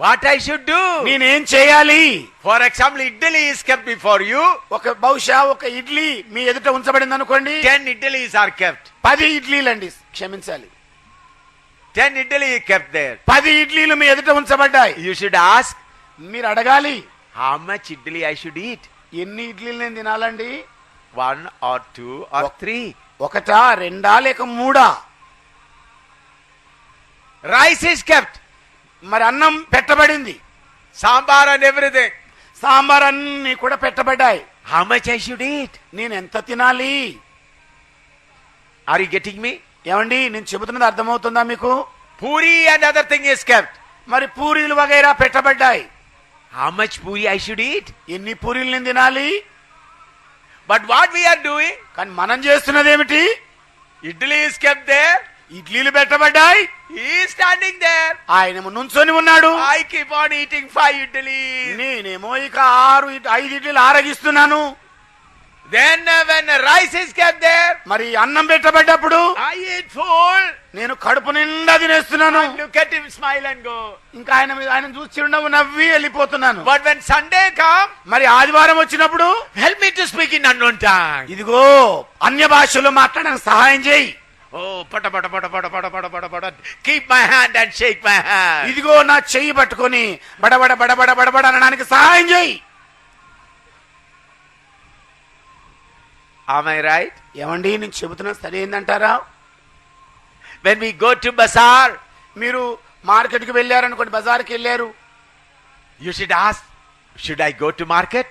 What I should do? నేనేం చేయాలి? For example, idli is kept before you. బహుశా ఒక ఇడ్లీ మీ ఎదుట ఉంచబడింది అనుకోండి. 10 idlis are kept. 10 ఇడ్లీలండి, క్షమించాలి. 10 idli kept there. 10 ఇడ్లీలు మీ ఎదుట ఉంచబడ్డాయి. You should ask, మీరు అడగాలి, how much idli I should eat? ఎన్ని ఇడ్లీలు నేను తినాలండి? 1 or 2 or 3. ఒకటా, రెండా, లేక మూడా? Rice is kept. మరి అన్నం పెట్టబడింది. Sambar and everything. సాంబార్ అన్ని కూడా పెట్టబడ్డాయి. How much I should eat? నేను ఎంత తినాలి? Are you getting me? ఏమండి నేను చెబుతున్నది అర్థమవుతుందా మీకు? Puri and other thing is kept. మరి పూరీలు వగైరా పెట్టబడ్డాయి. How much puri I should eat? ఎన్ని పూరీలు నేను తినాలి? But what we are doing? కానీ మనం చేస్తున్నది ఏమిటి? Idli is kept there. ఇడ్లీలు పెట్టబడ్డాయి. He is standing there. ఆయన నుంచొని ఉన్నాడు. I keep on eating 5 idlis. నేనేమో ఇక 5 ఇడ్లీలు ఆరగిస్తున్నాను. Then when rice is kept there, మరి అన్నం పెట్టబడ్డప్పుడు I eat full. నేను కడుపు నిండా తినేస్తున్నాను. Look at him, smile and go. ఇంకా ఆయన చూసి చిరునవ్వు నవ్వి వెళ్ళిపోతున్నాను. But when Sunday come, మరి ఆదివారం వచ్చినప్పుడు help me to speak in unknown tongue. ఇదిగో అన్య భాషలో మాట్లాడడానికి సహాయం చేయి. Oh, pata pata pata pata pata pata pata pata. Keep my hand and shake my hand. ఇదిగో నా చెయ్యి పట్టుకొని బడబడ బడబడ బడబడ అనడానికి సహాయం చేయి. Am I right? ఏమండి నేను చెబుతున్నా సరైందంటారా? When we go to bazaar, మీరు మార్కెట్ కి వెళ్ళారనుకోండి, బజార్కి వెళ్ళారు. you should ask, should I go to market?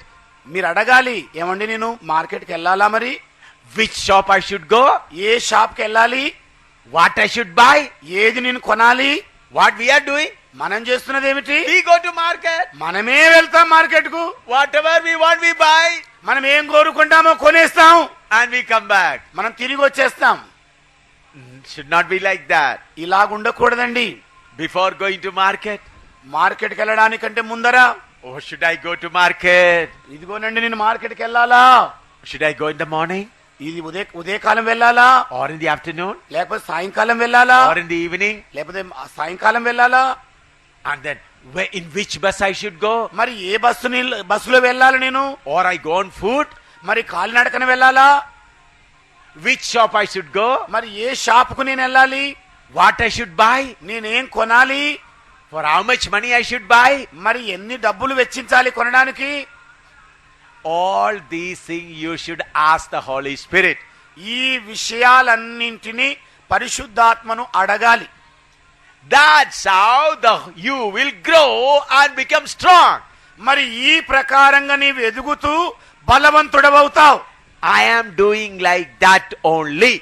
మీరు అడగాలి, ఏమండి నేను మార్కెట్ కి వెళ్ళాలా? మరి Which shop I should go? A shop కి వెళ్ళాలి? What I should buy? ఏది నేను కొనాలి? What we are doing? మనం చేస్తున్నది ఏమిటి? We go to market. మనమే వెళ్తాం మార్కెట్ కు. Whatever we want, we buy. మనం ఏం కోరుకుంటామో కొనేస్తాం. And we come back. మనం తిరిగి వచ్చేస్తాం. Should not be like that. ఇలాగ ఉండకూడదండి. Before going to market, market కి వెళ్ళడానికంటే ముందర, oh, should I go to market? ఇదిగోనండి నేను మార్కెట్ కి వెళ్ళాలా? Should I go in the morning? ఇది ఉదయకాలం వెళ్ళాలా? Or in the afternoon? లేకపోతే సాయంకాలం వెళ్ళాలా? Or in the evening? లేకపోతే సాయంకాలం వెళ్ళాలా? And then in which bus I should go? మరి ఏ బస్సులో వెళ్ళాలి నేను? Or I go on foot? మరి కాలినడకన వెళ్ళాలా? Which shop I should go? మరి ఏ షాప్ కు నేను వెళ్ళాలి? What I should buy? నేనేం కొనాలి? For how much money I should buy? మరి ఎన్ని డబ్బులు వెచ్చించాలి కొనడానికి? All these things you should ask the Holy Spirit. ఈ విషయాలన్నింటినీ పరిశుద్ధాత్మను అడగాలి. That's how you will grow and become strong. మరి ఈ ప్రకారంగా నీవు ఎదుగుతూ బలవంతుడవవుతావు. I am doing like that only.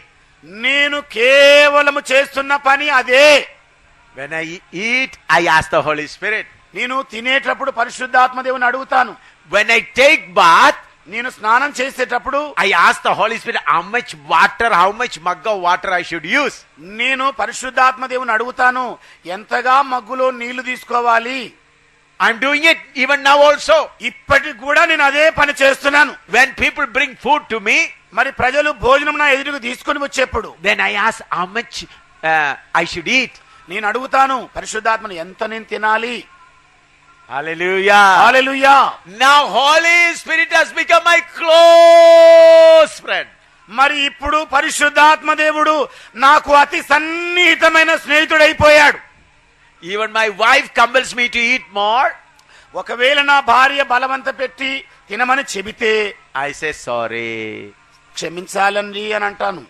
నేను కేవలము చేస్తున్న పని అదే. When I eat, I ask the Holy Spirit. నేను తినేటప్పుడు పరిశుద్ధాత్మ దేవుని అడుగుతాను. When I take bath, నేను స్నానం చేసేటప్పుడు I ask the Holy Spirit how much water, how much mug of water I should use. నేను పరిశుద్ధాత్మ దేవుని అడుగుతాను, ఎంతగా మగ్గులో నీళ్లు తీసుకోవాలి. I'm doing it even now also. ఇప్పటికి కూడా నేను అదే పని చేస్తున్నాను. When people bring food to me, మరి ప్రజలు భోజనం నా ఎదురుకు తీసుకొని వచ్చేప్పుడు then I ask how much I should eat. నేను అడుగుతాను పరిశుద్ధాత్మను ఎంత నేను తినాలి. Hallelujah. Hallelujah. Now Holy Spirit has become my close friend. మరి ఇప్పుడు పరిశుద్ధాత్మ దేవుడు నాకు అతి సన్నిహితమైన స్నేహితుడైపోయాడు. Even my wife compels me to eat more. ఒకవేళ నా భార్య బలవంత పెట్టి తినమని చెబితే I say sorry. క్షమించాలండి అని అంటాను.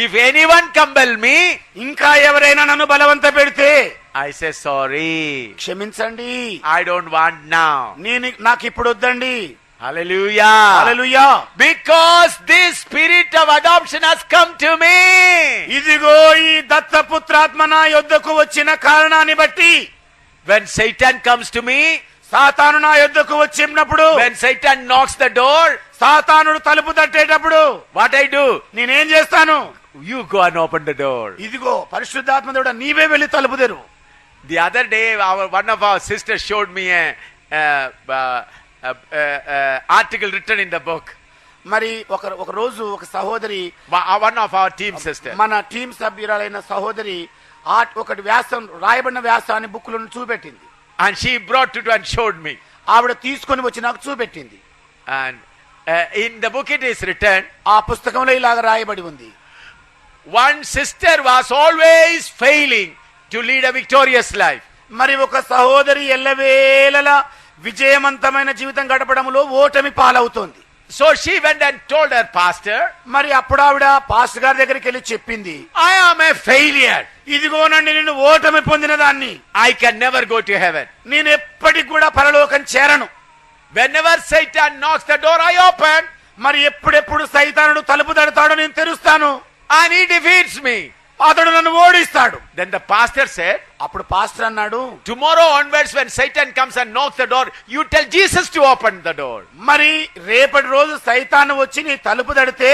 If anyone compel me, ఇంకా ఎవరైనా నన్ను బలవంత పెడితే I say sorry. క్షమించండి, I don't want now. నాకు ఇప్పుడు వద్దండి. Hallelujah. Hallelujah. Because this spirit of adoption has come to me. ఇదిగో ఈ దత్తపుత్రాత్మ నా యొద్దకు వచ్చిన కారణాన్ని బట్టి, When Satan comes to me, సాతాను నా యొద్దకు వచ్చినప్పుడు, when Satan knocks the door, సాతానుడు తలుపు తట్టేటప్పుడు what I do? నేనేం చేస్తాను? You go and open the door. ఇదిగో పరిశుద్ధాత్మ దేవుడా నీవే వెళ్ళి తలుపు తెరువు. The other day, one of our sisters showed me a article written in the book. మరి ఒక రోజు ఒక సహోదరి, One of our team sisters. మన టీం సభ్యురాలైన సహోదరి ఒకటి వ్యాసం రాయబడిన వ్యాసాన్ని బుక్లను చూపెట్టింది. And she brought it and showed me. ఆవిడ తీసుకొని వచ్చి నాకు చూపెట్టింది. And in the book it is written, ఆ పుస్తకంలో ఇలాగ రాయబడి ఉంది, one sister was always failing to lead a victorious life. మరి ఒక సహోదరి ఎల్లవేళలా విజయవంతమైన జీవితం గడపడంలో ఓటమి పాలవుతోంది. So she went and told her pastor, మరి అప్పుడు ఆవిడ పాస్టర్ గారి దగ్గరికి వెళ్ళి చెప్పింది, I am a failure. ఇదిగోనండి నేను ఓటమి పొందిన దాన్ని, I can never go to heaven. నేను ఎప్పటికి కూడా పరలోకం చేరను. Whenever Satan knocks the door, I open. మరి ఎప్పుడెప్పుడు సైతానుడు తలుపు తడతాడో నేను తెరుస్తాను, And he defeats me. అతడు నన్ను ఓడిస్తాడు. Then the pastor said, అప్పుడు పాస్టర్ అన్నాడు, tomorrow onwards when Satan comes and knocks the door, you tell Jesus to open the door. మరి రేపటి రోజు సైతాను వచ్చి నీ తలుపు తడితే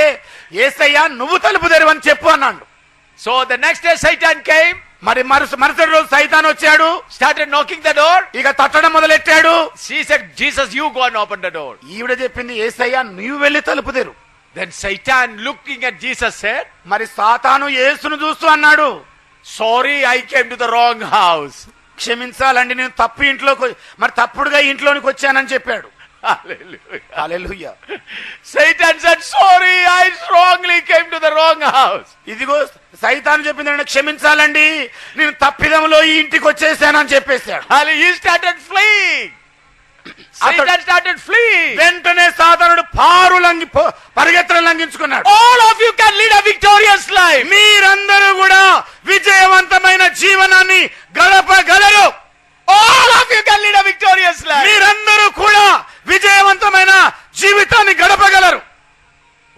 యేసయ్యా నువ్వు తలుపు తెరవని చెప్పు అన్నాడు. So the next day Satan came, మరి మరుసటి రోజు సైతాను వచ్చాడు, started knocking the door. ఇక తట్టడం మొదలెట్టాడు. She said, Jesus, you go and open the door. ఈవిడ చెప్పింది, యేసయ్యా నువ్వు వెళ్ళి తలుపు తెరు. Then Satan looking at Jesus said, మరి సాతాను యేసును చూస్తూ అన్నాడు, sorry, I came to the wrong house. క్షమించాలండి నేను తప్పుడుగా ఇంట్లోనికి వచ్చానని చెప్పాడు. Hallelujah. Hallelujah. Satan said, sorry, I wrongly came to the wrong house. ఇదిగో సైతాను చెప్పింది, క్షమించాలండి నేను తప్పిదంలో ఈ ఇంటికి వచ్చేసానని చెప్పేశాడు. He started fleeing. Satan started fleeing. వెంటనే సాతానుడు పరిగెత్తడం లంఘించుకున్నాడు. All of you can lead a victorious life. మీరందరూ కూడా విజయవంతమైన జీవనాన్ని గడపగలరు. All of you can lead a victorious life. మీరందరూ కూడా విజయవంతమైన జీవితాన్ని గడపగలరు.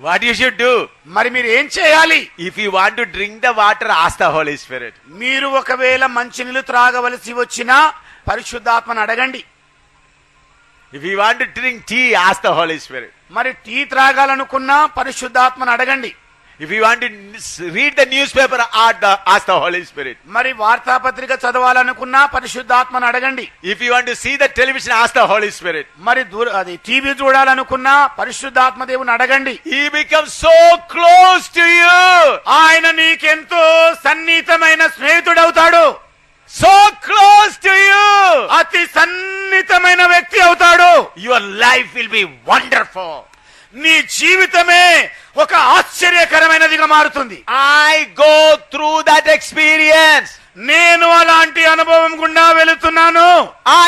What you should do? మరి మీరు ఏం చేయాలి? If you want to drink the water, ask the Holy Spirit. మీరు ఒకవేళ మంచినీళ్ళు త్రాగవలసి వచ్చినా పరిశుద్ధాత్మను అడగండి. If you want to drink tea, ask the Holy Spirit. మరి టీ త్రాగాలనుకున్నా పరిశుద్ధాత్మను అడగండి. If you want to read the newspaper, ask the Holy Spirit. మరి వార్తాపత్రిక చదవాలనుకున్నా పరిశుద్ధాత్మను అడగండి. If you want to see the television, ask the Holy Spirit. మరి అది TV చూడాలనుకున్నా పరిశుద్ధాత్మ దేవుని అడగండి. He becomes so close to you. ఆయన నీకెంతో సన్నిహితమైన స్నేహితుడవుతాడు. So close to you. అతి సన్నిహితమైన వ్యక్తి అవుతాడు. Your life will be wonderful. నీ జీవితమే ఒక ఆశ్చర్యకరమైనదిగా మారుతుంది. I go through that experience. నేను అలాంటి అనుభవం గుండా వెళుతున్నాను.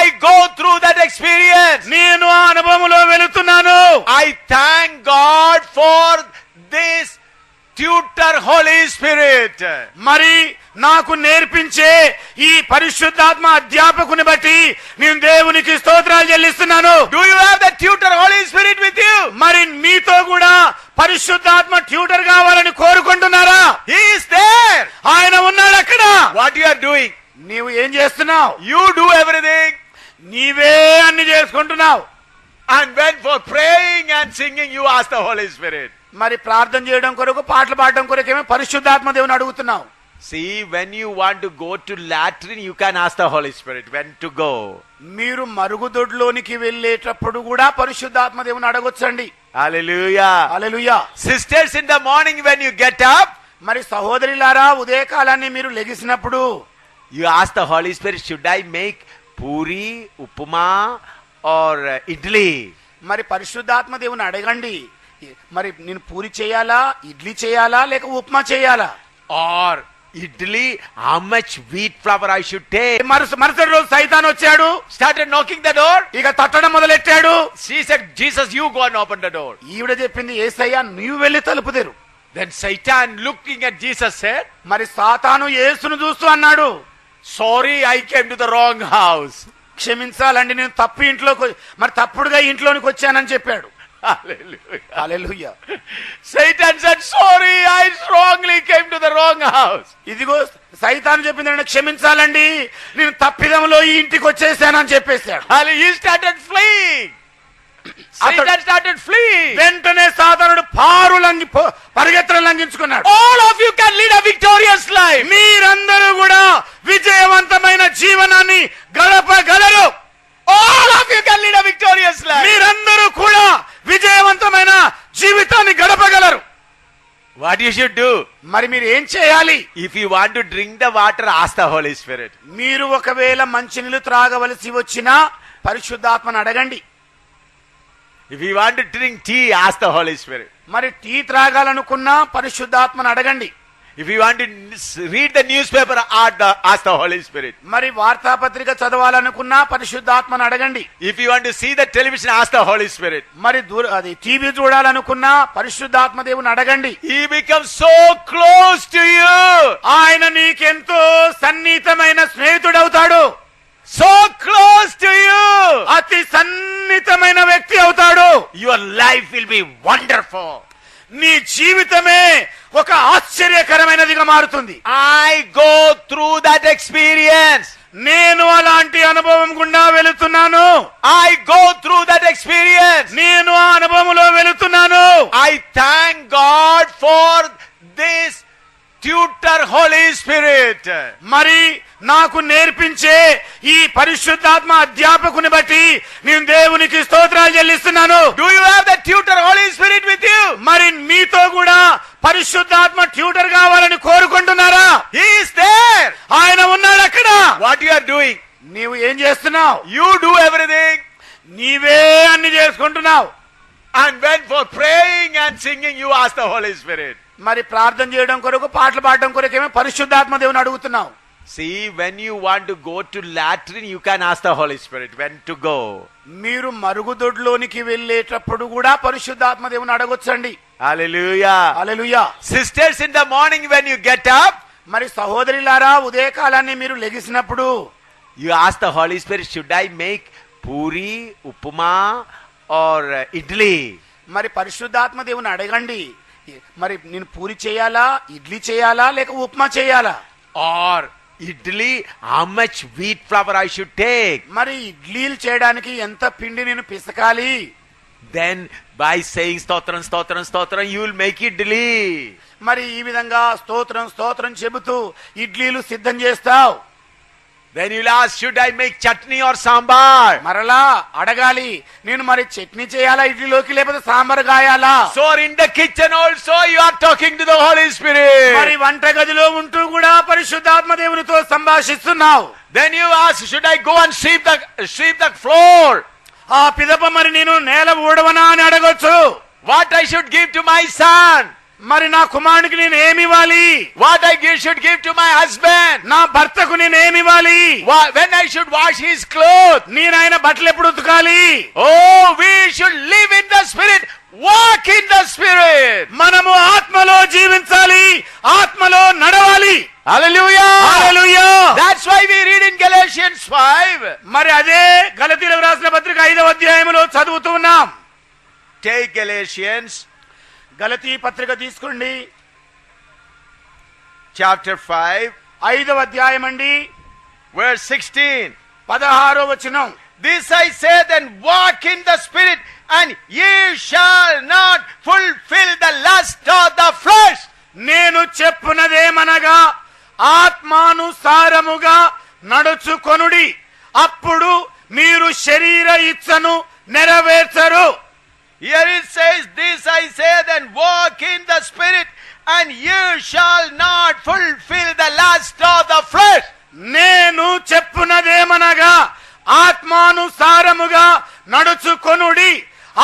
I go through that experience. నేను ఆ అనుభవంలో వెళుతున్నాను. I thank God for this tutor Holy Spirit. మరి నాకు నేర్పించే ఈ పరిశుద్ధాత్మ అధ్యాపకుని బట్టి నేను దేవునికి స్తోత్రాలు చెల్లిస్తున్నాను. Do you have the tutor Holy Spirit with you? మరి మీతో కూడా పరిశుద్ధాత్మ ట్యూటర్ కావాలని కోరుకుంటున్నారా? He is there. ఆయన ఉన్నాడు అక్కడ. What you are doing? నీవు ఏం చేస్తున్నావు? You do everything. నీవే అన్ని చేసుకుంటున్నావు. And when for praying and singing you ask the Holy Spirit. మరి ప్రార్థన చేయడం కొరకు పాటలు పాడడం కొరకేమో పరిశుద్ధాత్మ దేవుని అడుగుతున్నావు. See, when you want to go to latrine, you can ask the Holy Spirit when to go. మీరు మరుగుదొడ్లోనికి వెళ్ళేటప్పుడు కూడా పరిశుద్ధాత్మ దేవుని అడగొచ్చండి. Hallelujah. Hallelujah. Sisters, in the morning when you get up, మరి సహోదరులారా ఉదయకాలాన్ని మీరు లెగిసినప్పుడు you ask the Holy Spirit, should I make puri, upma or idli? మరి పరిశుద్ధాత్మ దేవుని అడగండి. మరి నేను పూరి చేయాలా, ఇడ్లీ చేయాలా, లేక ఉప్మా చేయాలా? Or idli, how much wheat flour I should take? మరుసటి రోజు సైతాన్ వచ్చాడు, Started knocking the door. ఇక తట్టడం మొదలెట్టాడు. She said, Jesus, you go and open the door. ఈవిడ చెప్పింది, యేసయ్యా నీవు వెళ్ళి తలుపు తెరు. Then Satan looking at Jesus said, మరి సాతాను యేసును చూస్తూ అన్నాడు, sorry, I came to the wrong house. క్షమించాలండి, నేను తప్పు ఇంట్లోకి మరి తప్పుడుగా ఇంట్లోనికి వచ్చానని చెప్పాడు. Hallelujah. Hallelujah. Satan said, sorry, I wrongly came to the wrong house. ఇదిగో సైతాను చెప్పింది, క్షమించాలండి, నేను తప్పిదంలో ఈ ఇంటికి వచ్చేసానని చెప్పేశాడు. Hallelujah. He started fleeing. Satan started fleeing. వెంటనే సాతానుడు పరిగెత్తడం లంఘించుకున్నాడు. All of you can lead a victorious life. మీరందరూ కూడా విజయవంతమైన జీవనాన్ని గడపగలరు. All of you can lead a victorious life. మీరందరూ కూడా విజయవంతమైన జీవితాన్ని గడపగలరు. What you should do? మరి మీరు ఏం చేయాలి? If you want to drink the water, ask the Holy Spirit. మీరు ఒకవేళ మంచినీళ్ళు త్రాగవలసి వచ్చినా పరిశుద్ధాత్మను అడగండి. If you want to drink tea, ask the Holy Spirit. మరి టీ త్రాగాలనుకున్నా పరిశుద్ధాత్మను అడగండి. If you want to read the newspaper, ask the Holy Spirit. మరి వార్తాపత్రిక చదవాలనుకున్నా పరిశుద్ధాత్మను అడగండి. If you want to see the television, ask the Holy Spirit. మరి అది TV చూడాలనుకున్నా పరిశుద్ధాత్మ దేవుని అడగండి. He becomes so close to you. ఆయన నీకెంతో సన్నిహితమైన స్నేహితుడవుతాడు. So close to you. అతి సన్నిహితమైన వ్యక్తి అవుతాడు. Your life will be wonderful. నీ జీవితమే ఒక ఆశ్చర్యకరమైనదిగా మారుతుంది. I go through that experience. నేను అలాంటి అనుభవం గుండా వెళుతున్నాను. I go through that experience. నేను ఆ అనుభవంలో వెళుతున్నాను. I thank God for this tutor Holy Spirit. మరి నాకు నేర్పించే ఈ పరిశుద్ధాత్మ అధ్యాపకుని బట్టి నేను దేవునికి స్తోత్రాలు చెల్లిస్తున్నాను. Do you have the tutor Holy Spirit with you? మరి మీతో కూడా పరిశుద్ధాత్మ ట్యూటర్ కావాలని కోరుకుంటున్నారా? He is there. ఆయన ఉన్నాడు అక్కడ. What you are doing? నీవు ఏం చేస్తున్నావు? You do everything. నీవే అన్ని చేసుకుంటున్నావు. And when for praying and singing you ask the Holy Spirit. మరి ప్రార్థన చేయడం కొరకు పాటలు పాడడం కొరకేమో పరిశుద్ధాత్మ దేవుని అడుగుతున్నావు. See, when you want to go to latrine, you can ask the Holy Spirit when to go. మీరు మరుగుదొడ్లోనికి వెళ్ళేటప్పుడు కూడా పరిశుద్ధాత్మ దేవుని అడగొచ్చండి. Hallelujah. Hallelujah. Sisters, in the morning when you get up, మరి సహోదరులారా ఉదయకాలాన్ని మీరు లెగిసినప్పుడు you ask the Holy Spirit, should I make puri, upma or idli? మరి పరిశుద్ధాత్మ దేవుని అడగండి. మరి నేను పూరి చేయాలా, ఇడ్లీ చేయాలా, లేక ఉప్మా చేయాలా? Or idli, how much wheat flour I should take? మరి ఇడ్లీలు చేయడానికి ఎంత పిండి నేను పిసకాలి? Then by saying stotram stotram stotram, you will make idli. మరి ఈ విధంగా స్తోత్రం స్తోత్రం చెబుతూ ఇడ్లీలు సిద్ధం చేస్తావు. Then you'll ask, should I make chutney or sambar? మరలా అడగాలి, నేను మరి చట్నీ చేయాలా ఇడ్లీలోకి, లేకపోతే sambar గాయాలా? So in the kitchen also you are talking to the Holy Spirit. మరి వంట గదిలో ఉంటూ కూడా పరిశుద్ధాత్మ దేవునితో సంభాషిస్తున్నావు. Then you ask, should I go and sweep the floor? ఆ పిదప మరి నేను నేల ఊడవనా అని అడగొచ్చు. What I should give to my son? మరి నా కుమారునికి నేను ఏమివ్వాలి? What I should give to my husband? నా భర్తకు నేను ఏమివ్వాలి? When I should wash his clothes? నేను ఆయన బట్టలు ఎప్పుడు ఉతకాలి? Oh, we should live in the Spirit walk in the Spirit. మనము ఆత్మలో జీవించాలి, ఆత్మలో నడవాలి. Hallelujah. Hallelujah. That's why we read in Galatians 5. మరి అదే గలతీయులకు రాసిన పత్రిక 5వ అధ్యాయములో చదువుతూ ఉన్నాం. Take Galatians గలతీ పత్రిక తీసుకోండి, chapter 5, 5వ అధ్యాయం అండి, verse 16. 16వ వచనం. This I say, then walk in the Spirit, and ye shall not fulfill the lust of the flesh. నేను చెప్పునదేమనగా ఆత్మానుసారముగా నడుచుకొనుడి, అప్పుడు మీరు శరీర ఇచ్చను నెరవేర్చరు. Here it says, this I say, then walk in the Spirit, and ye shall not fulfill the lust of the flesh. నేను చెప్పునదేమనగా ఆత్మానుసారముగా నడుచుకొనుడి,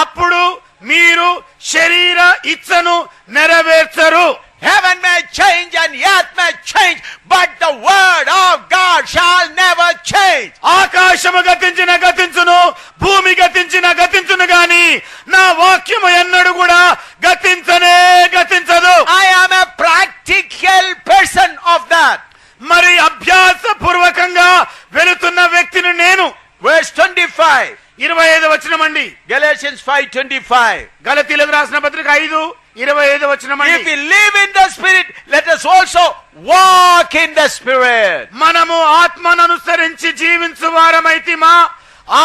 అప్పుడు మీరు శరీర ఇచ్చను నెరవేర్చరు. Heaven may change and earth may change, but the word of God shall never change. ఆకాశము గతించును, భూమి గతించును గాని నా వాక్యము ఎన్నడూ కూడా గతించదు. I am a practical person of that. మరి అభ్యాస పూర్వకంగా వెళుతున్న వ్యక్తిని నేను. Verse 25. 25వ వచనం అండి, Galatians 5:25. గలతీయులకు రాసిన పత్రిక 5:25 వచనం If అండి. we live in the Spirit, let us also walk in the Spirit. మనము ఆత్మను అనుసరించి జీవించు వారమైతిమా,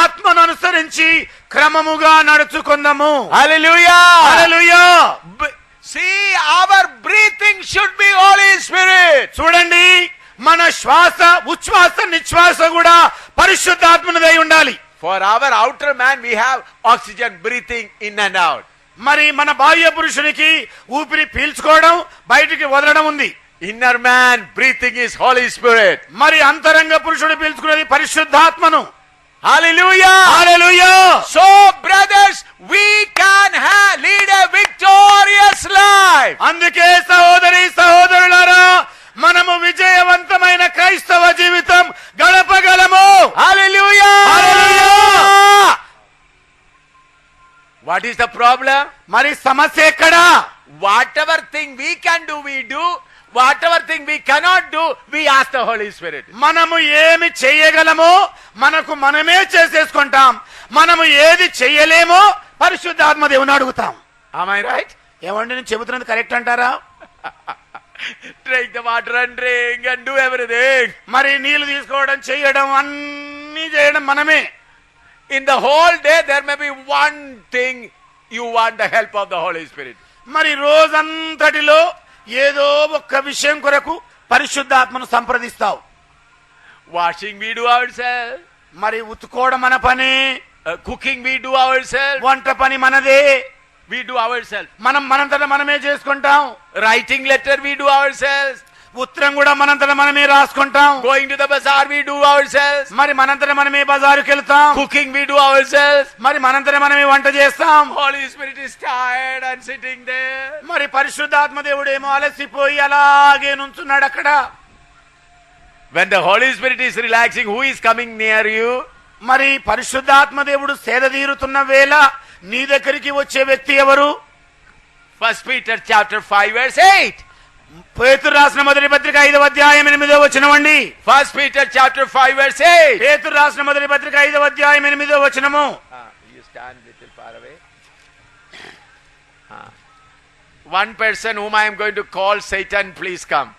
ఆత్మను అనుసరించి క్రమముగా నడుచుకుందాము. Hallelujah. Hallelujah. See, our breathing should be Holy Spirit. చూడండి, మన శ్వాస ఉచ్ఛ్వాస నిశ్వాస కూడా పరిశుద్ధాత్మనిదై ఉండాలి. For our outer man, we have oxygen breathing in and out. మరి మన బాహ్య పురుషునికి ఊపిరి పీల్చుకోవడం బయటికి వదలడం ఉంది. Inner man breathing is Holy Spirit. మరి అంతరంగ పురుషుడు పీల్చుకునేది పరిశుద్ధాత్మను. Hallelujah. Hallelujah. So, brothers, we can lead a victorious life. అందుకే సహోదరులారా, మనము విజయవంతమైన క్రైస్తవ జీవితం గడపగలము. Hallelujah. Hallelujah. What is the problem? మరి సమస్య ఎక్కడా? Whatever thing we can do, we do. Whatever thing we cannot do, we ask the Holy Spirit. మనము ఏమి చేయగలమో మనకు మనమే చేసేసుకుంటాం. మనము ఏది చెయ్యలేమో పరిశుద్ధాత్మ దేవుని అడుగుతాం. Am I right? ఏమండి, నేను చెబుతున్నది కరెక్ట్ అంటారా? Drink the water and drink and do everything. మరి నీళ్లు తీసుకోవడం, చేయడం, అన్ని చేయడం మనమే. In the whole day, there may be one thing you want the help of the Holy Spirit. మరి రోజంతటిలో ఏదో ఒక్క విషయం కొరకు పరిశుద్ధాత్మను సంప్రదిస్తావు. Washing we do ourselves. మరి ఉతుకోవడం మన పని, Cooking we do ourselves. వంట పని మనదే, We do ourselves. మనంతట మనమే చేసుకుంటాం. Writing letter we do ourselves. ఉత్తరం కూడా మనంతట మనమే రాసుకుంటాం. Going to the bazaar we do ourselves. మరి మనంతట మనమే బజారుకి వెళ్తాం. Cooking we do ourselves. మరి మనంతట మనమే వంట చేస్తాం. Holy Spirit is tired and sitting there. మరి పరిశుద్ధాత్మ దేవుడు ఏమో అలసిపోయి అలాగే నుంచున్నాడు అక్కడ. When the Holy Spirit is relaxing, who is coming near you? మరి పరిశుద్ధాత్మ దేవుడు సేద తీరుతున్న వేళ నీ దగ్గరికి వచ్చే వ్యక్తి ఎవరు? 1 Peter chapter 5 verse 8. పేతురు రాసిన మొదటి పత్రిక 5వ అధ్యాయం 8వ వచనం అండి. 1 Peter chapter 5 verse 8. పేతురు రాసిన మొదటి పత్రిక 5వ అధ్యాయం 8వ వచనము. You stand little far away. One person whom I am going to call Satan, please come.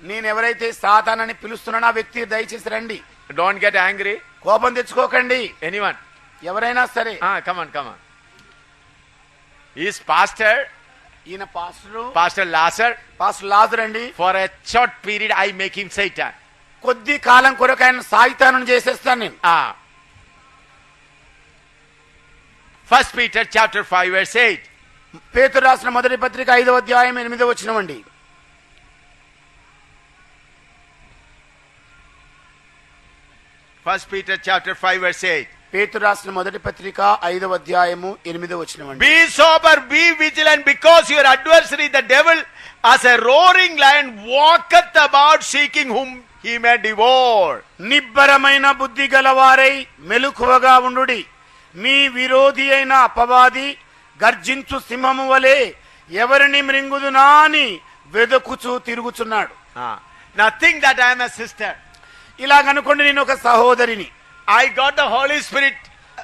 నేను ఎవరైతే సాతానని పిలుస్తున్నానో ఆ వ్యక్తి దయచేసి రండి. Don't get angry. కోపం తెచ్చుకోకండి. Anyone? ఎవరైనా సరే. Come on. He is pastor. ఈయన పాస్టర్ Pastor లాజర్ అండి. For a short period, I make him Satan. కొద్ది కాలం కొరకు ఆయన సాయితానం చేసేస్తాను నేను. 1 Peter chapter 5 verse 8. పేతురు రాసిన మొదటి పత్రిక 5వ అధ్యాయం 8వ వచనం అండి. First Peter chapter 5 verse 8. పేతురు రాసిన మొదటి పత్రిక 5వ అధ్యాయము 8వ వచనం అండి. Be sober, be vigilant, because your adversary the devil as a roaring lion walketh about seeking whom he may devour. నిబ్బరమైన బుద్ధి గలవారై మెలకువగా ఉండుడి. మీ విరోధి అయిన అపవాది గర్జించు సింహము వలె ఎవరిని మృంగుదునా అని వెదకుచూ తిరుగుచున్నాడు. Now think that I am a sister. ఇలాగనుకోండి, నేను ఒక సహోదరిని. I got the Holy Spirit.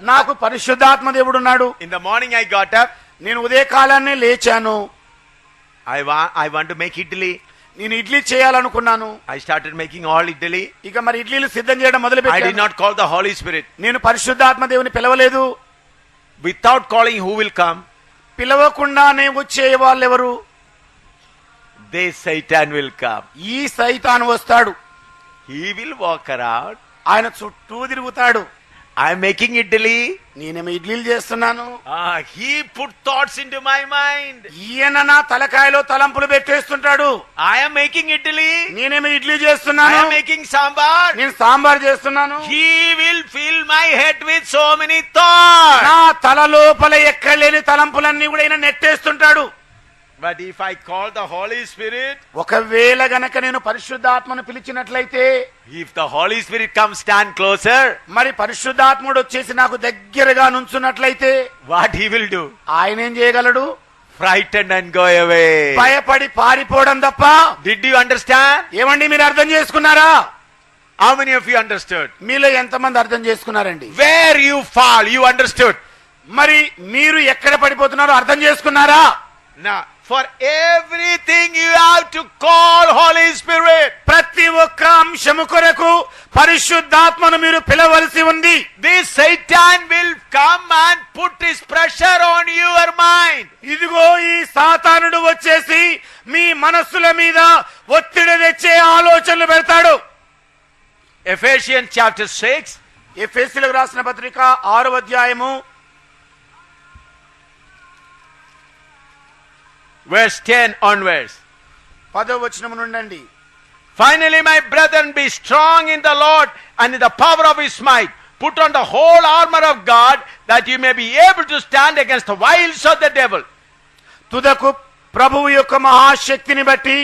నాకు పరిశుద్ధాత్మ దేవుడు ఉన్నాడు. In the morning I got up. నేను ఉదయకాలాన్నే లేచాను. I want to make idli. నేను ఇడ్లీ చేయాలనుకున్నాను. I started making all idli. ఇక మరి ఇడ్లీలు సిద్ధం చేయడం మొదలు I did పెట్టాను. not call the Holy Spirit. నేను పరిశుద్ధాత్మ దేవుని పిలవలేదు. Without calling, who will come? పిలవకుండానే వచ్చే వాళ్ళెవరు? Satan will come. ఈ సైతాను వస్తాడు. He will walk around. ఆయన చుట్టూ తిరుగుతాడు. I am making idli. నేనేమో ఇడ్లీలు చేస్తున్నాను. He put thoughts into my mind. ఈయన నా తలకాయలో తలంపులు పెట్టేస్తుంటాడు. I am making idli. నేనేమో ఇడ్లీ I చేస్తున్నాను. am making sambar. నేను సాంబార్ చేస్తున్నాను. He will fill my head with so many thoughts. నా తల లోపల ఎక్కడలేని తలంపులన్నీ కూడా ఈయన నెట్టేస్తుంటాడు. But if I call the Holy Spirit, ఒకవేళ గనక నేను పరిశుద్ధాత్మను పిలిచినట్లయితే, if the Holy Spirit comes stand closer, మరి పరిశుద్ధాత్ముడు వచ్చేసి నాకు దగ్గరగా నుంచున్నట్లయితే what he will do? ఆయన ఏం చేయగలడు? Frightened and go away. భయపడి పారిపోవడం తప్ప. Did you understand? ఏమండి, మీరు అర్థం చేసుకున్నారా? How many of you understood? మీలో ఎంతమంది అర్థం చేసుకున్నారండి? Where you fall, you understood. మరి మీరు ఎక్కడ పడిపోతున్నారో అర్థం చేసుకున్నారా? Now, for everything you have to call Holy Spirit. ప్రతి ఒక్క అంశము కొరకు పరిశుద్ధాత్మను మీరు పిలవలసి ఉంది. This Satan will come and put his pressure on your mind. ఇదిగో ఈ సాతానుడు వచ్చేసి మీ మనస్సుల మీద ఒత్తిడి తెచ్చే ఆలోచనలు పెడతాడు. Ephesians chapter 6. ఎఫెసీయులకు రాసిన పత్రిక 6వ అధ్యాయము Verse 10 onwards. 10వ వచనము నుండి, Finally, my brethren, be strong in the Lord and in the power of his might. Put on the whole armor of God, that you may be able to stand against the wiles of the devil. తుదకు ప్రభువు యొక్క మహాశక్తిని బట్టి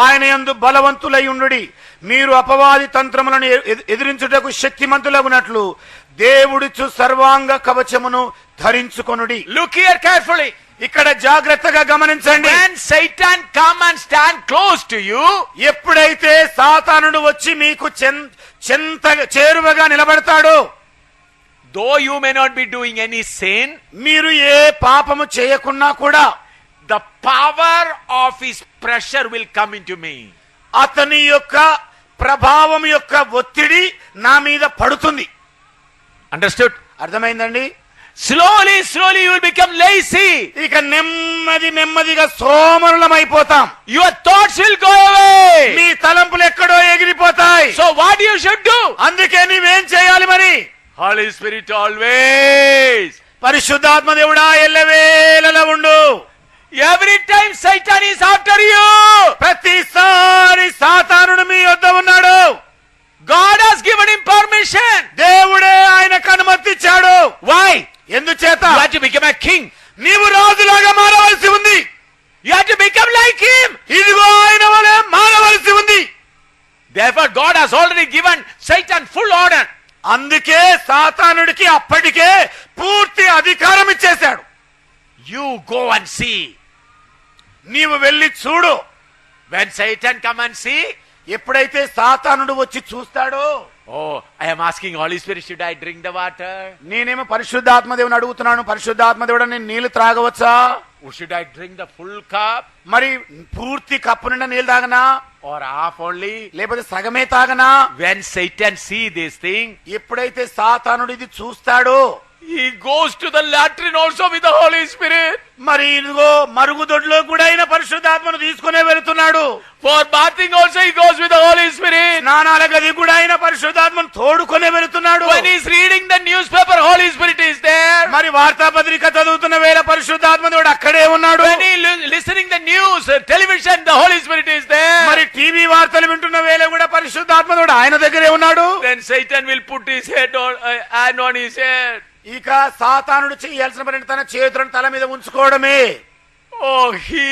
ఆయన యందు బలవంతులై ఉండుడి. మీరు అపవాది తంత్రములను ఎదిరించుటకు శక్తిమంతులగునట్లు దేవుడిచ్చు సర్వాంగ కవచమును ధరించుకొనుడి. Look here carefully. ఇక్కడ జాగ్రత్తగా గమనించండి. When Satan come and stand close to you, ఎప్పుడైతే సాతానుడు వచ్చి మీకు చేరువగా నిలబడతాడో, though you may not be doing any sin, మీరు ఏ పాపము చేయకున్నా కూడా the power of his pressure will come into me. అతని యొక్క ప్రభావం యొక్క ఒత్తిడి నా మీద పడుతుంది. Understood? అర్థమైందండి? Slowly you will become lazy. ఇక నెమ్మదిగా సోమరులమైపోతాం. Your thoughts will go away. మీ తలంపులు ఎక్కడో ఎగిరిపోతాయి. So what you should do? అందుకే నీవేం చేయాలి మరి? Holy Spirit always. పరిశుద్ధాత్మ దేవుడా ఎల్లవేళలా ఉండు. Every time Satan is after you, ప్రతిసారి సాతానుడు మీ వద్ద ఉన్నాడు. God has given him permission. దేవుడే ఆయనకు అనుమతి ఇచ్చాడు. Why? ఎందుచేత? You have to become a king. నీవు రాజులాగా మారవలసి ఉంది. You have to become like him. ఇదిగో ఆయన వలె మారవలసి ఉంది. Therefore God has already given Satan full order. అందుకే సాతానుడికి అప్పటికే పూర్తి అధికారం ఇచ్చేశాడు. You go and see. నీవు వెళ్ళి చూడు. When Satan come and see, ఎప్పుడైతే సాతానుడు వచ్చి చూస్తాడో, oh, I am asking Holy Spirit, should I drink the water? నేనేమో పరిశుద్ధాత్మ దేవుని అడుగుతున్నాను, పరిశుద్ధాత్మ దేవుడు నేను నీళ్లు త్రాగవచ్చా? Or should I drink the full cup? మరి పూర్తి కప్పు నిండా నీళ్ళు తాగనా? Or half only? లేకపోతే సగమే తాగనా? When Satan see this thing, ఎప్పుడైతే సాతానుడు ఇది చూస్తాడో, he goes to the latrine also with the Holy Spirit. మరి ఇదిగో మరుగుదొడ్లో కూడా ఆయన పరిశుద్ధాత్మను తీసుకునే వెళ్తున్నాడు. For bathing also he goes with the Holy Spirit. స్నానాల గది కూడా ఆయన పరిశుద్ధాత్మను తోడుకునే వెళ్తున్నాడు. When he is reading the newspaper, Holy Spirit is there. మరి వార్తాపత్రిక చదువుతున్న వేళ పరిశుద్ధాత్మ దేవుడు అక్కడే ఉన్నాడు. When he listening the news, television, the Holy Spirit is there. మరి టీవీ వార్తలు వింటున్న వేళ కూడా పరిశుద్ధాత్మ దేవుడు ఆయన దగ్గరే ఉన్నాడు. Then Satan will put his hand on his head. ఇక సాతానుడు చేయాల్సిన పని తన చేతులను తల మీద ఉంచుకోవడమే. Oh, he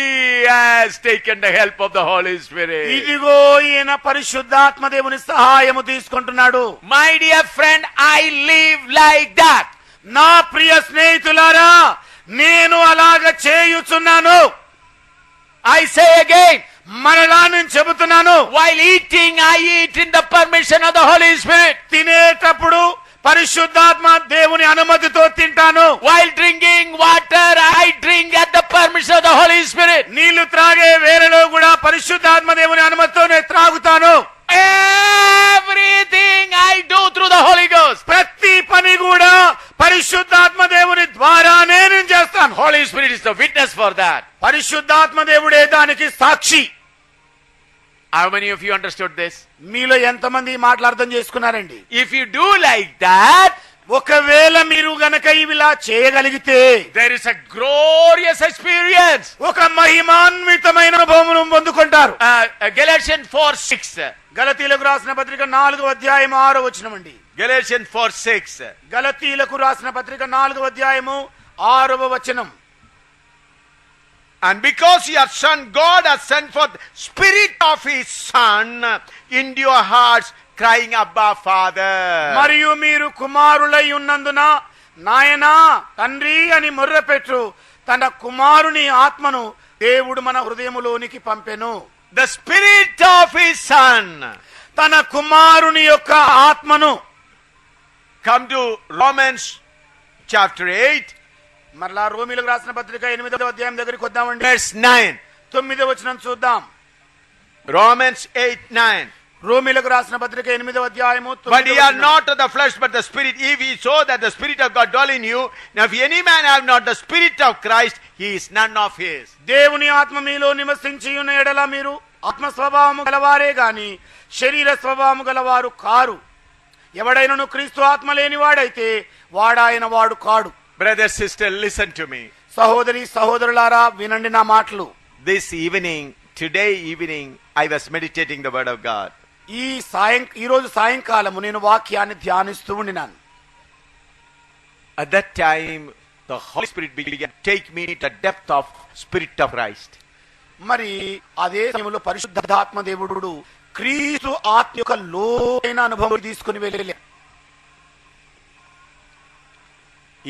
has taken the help of the Holy Spirit. ఇదిగో ఈయన పరిశుద్ధాత్మ దేవుని సహాయము తీసుకుంటున్నాడు. My dear friend, I live like that. నా ప్రియ స్నేహితులారా, నేను అలాగ చేయుచున్నాను. I say again, మరలా నేను చెబుతున్నాను, while eating, I eat in the permission of the Holy Spirit. తినేటప్పుడు పరిశుద్ధాత్మ దేవుని అనుమతితో తింటాను. While drinking water, I drink at the permission of the Holy Spirit. నీళ్లు త్రాగే వేళలో కూడా పరిశుద్ధాత్మ దేవుని అనుమతితో నేను త్రాగుతాను. Everything I do through the Holy Ghost. ప్రతి పని కూడా పరిశుద్ధాత్మ దేవుని ద్వారానే నేను చేస్తాను. Holy Spirit is the witness for that. పరిశుద్ధాత్మ దేవుడే దానికి సాక్షి. How many of you understood this? మీలో ఎంతమంది ఈ మాటలు అర్థం చేసుకున్నారండి? If you do like that, ఒకవేళ మీరు గనక ఇవిలా చేయగలిగితే there is a glorious experience. ఒక మహిమాన్వితమైన అనుభవమును పొందుకుంటారు. Galatians 4:6. గలతీలకు రాసిన పత్రిక 4వ అధ్యాయం 6వ వచనమండి. Galatians 4:6. గలతీలకు రాసిన పత్రిక 4వ అధ్యాయము 6వ వచనం. And because your son, God has sent forth Spirit of His Son into your hearts, crying, Abba, Father. మరియు మీరు కుమారులై ఉన్నందున నాయనా తండ్రి అని మొర్రపెట్టు తన కుమారుని ఆత్మను దేవుడు మన హృదయములోనికి పంపెను. The Spirit of His Son. తన కుమారుని యొక్క ఆత్మను. Come to Romans chapter 8. మరలా రోమీలకు రాసిన పత్రిక 8వ అధ్యాయం దగ్గరికి వద్దామండి. Verse 9. 9వ వచనం చూద్దాం. Romans 8:9. రోమీలకు రాసిన పత్రిక 8వ అధ్యాయము 9వ But ye are వచనం. not of the flesh, but the Spirit, if ye so that the Spirit of God dwell in you. Now if any man have not the Spirit of Christ, he is none of his. దేవుని ఆత్మ మీలో నివసించి ఉన్న ఎడల మీరు ఆత్మ స్వభావము గలవారే గాని శరీర స్వభావము గలవారు కారు. ఎవడైనను క్రీస్తు ఆత్మ లేని వాడైతే వాడాయన వాడు కాడు. Brother, sister, listen to me. సహోదరి సహోదరులారా వినండి నా మాటలు. This evening, today evening, I was meditating the word of God. ఈ రోజు సాయంకాలము నేను వాక్యాన్ని ధ్యానిస్తూ ఉండినాను. At that time, the Holy Spirit began to take me to the depth of Spirit of Christ. మరి అదే సమయంలో పరిశుద్ధాత్మ దేవుడు క్రీస్తు ఆత్మ యొక్క లోతైన అనుభవం తీసుకుని వెళ్ళలే.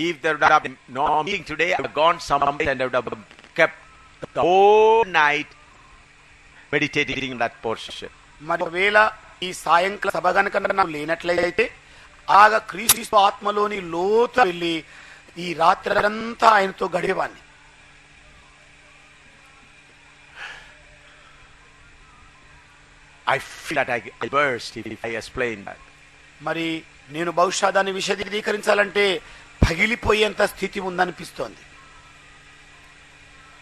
If there would have been no meeting today, I would have gone somewhere and I would have kept the whole night meditating on that portion. మరి ఒకవేళ ఈ సాయంకాల సభ గనుక నాకు లేనట్లయితే ఆగా క్రీస్తు ఆత్మలోని లోతు వెళ్ళి ఈ రాత్రి అంతా ఆయనతో గడిపేవాడిని. I feel that I burst if I explain that. మరి నేను బహుశా దాన్ని విశదీకరించాలంటే పగిలిపోయేంత స్థితి ఉందనిపిస్తోంది.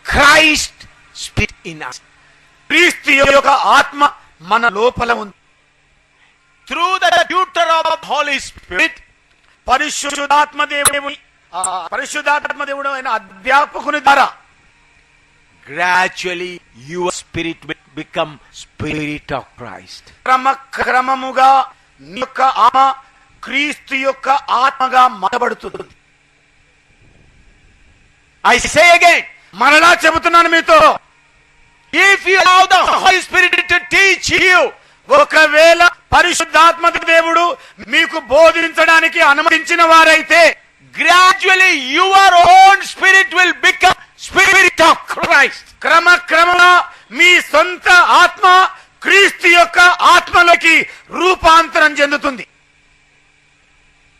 Christ Spirit in us. క్రీస్తు యొక్క ఆత్మ మన లోపల ఉంది. Through the tutor of the Holy Spirit, పరిశుద్ధాత్మ దేవుడు అయిన అధ్యాపకుని ద్వారా gradually your spirit will become Spirit of Christ. క్రమముగా నీ యొక్క ఆత్మ క్రీస్తు యొక్క ఆత్మగా మారబడుతుంది. I say again, మరలా చెబుతున్నాను మీతో, if you allow the Holy Spirit to teach you, ఒకవేళ పరిశుద్ధాత్మ దేవుడు మీకు బోధించడానికి అనుమతించిన వారైతే gradually your own spirit will become Spirit of Christ. క్రమక్రమంగా మీ సొంత ఆత్మ క్రీస్తు యొక్క ఆత్మలోకి రూపాంతరం చెందుతుంది.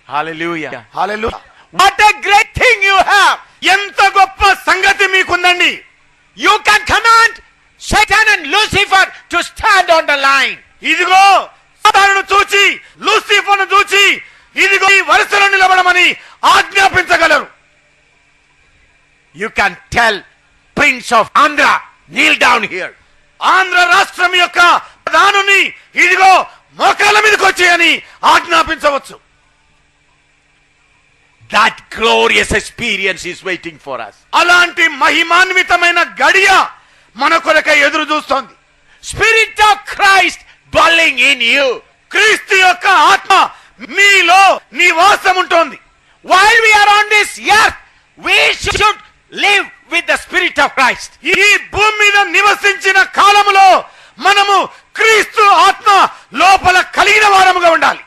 Hallelujah. Hallelujah. What a great thing you have. ఎంత గొప్ప సంగతి మీకుందండి. You can command Satan and Lucifer to stand on the line. ఇదిగో సాతానును చూచి లూసిఫర్ను చూచి ఇదిగో ఈ వరుసలో నిలబడమని ఆజ్ఞాపించగలరు. You can tell Prince of Andhra, kneel down here. Andhra రాష్ట్రం యొక్క ప్రధానుని ఇదిగో మోకాళ్ళ మీదకి వచ్చి అని ఆజ్ఞాపించవచ్చు. That glorious experience is waiting for us. అలాంటి మహిమాన్వితమైన గడియ మన కొరకై ఎదురు చూస్తోంది. Spirit of Christ dwelling in you. క్రీస్తు యొక్క ఆత్మ మీలో నివాసం ఉంటుంది. While we are on this earth, we should live with the Spirit of Christ. ఈ భూమి మీద నివసించిన కాలములో మనము క్రీస్తు ఆత్మ లోపల కలిగిన వారముగా ఉండాలి.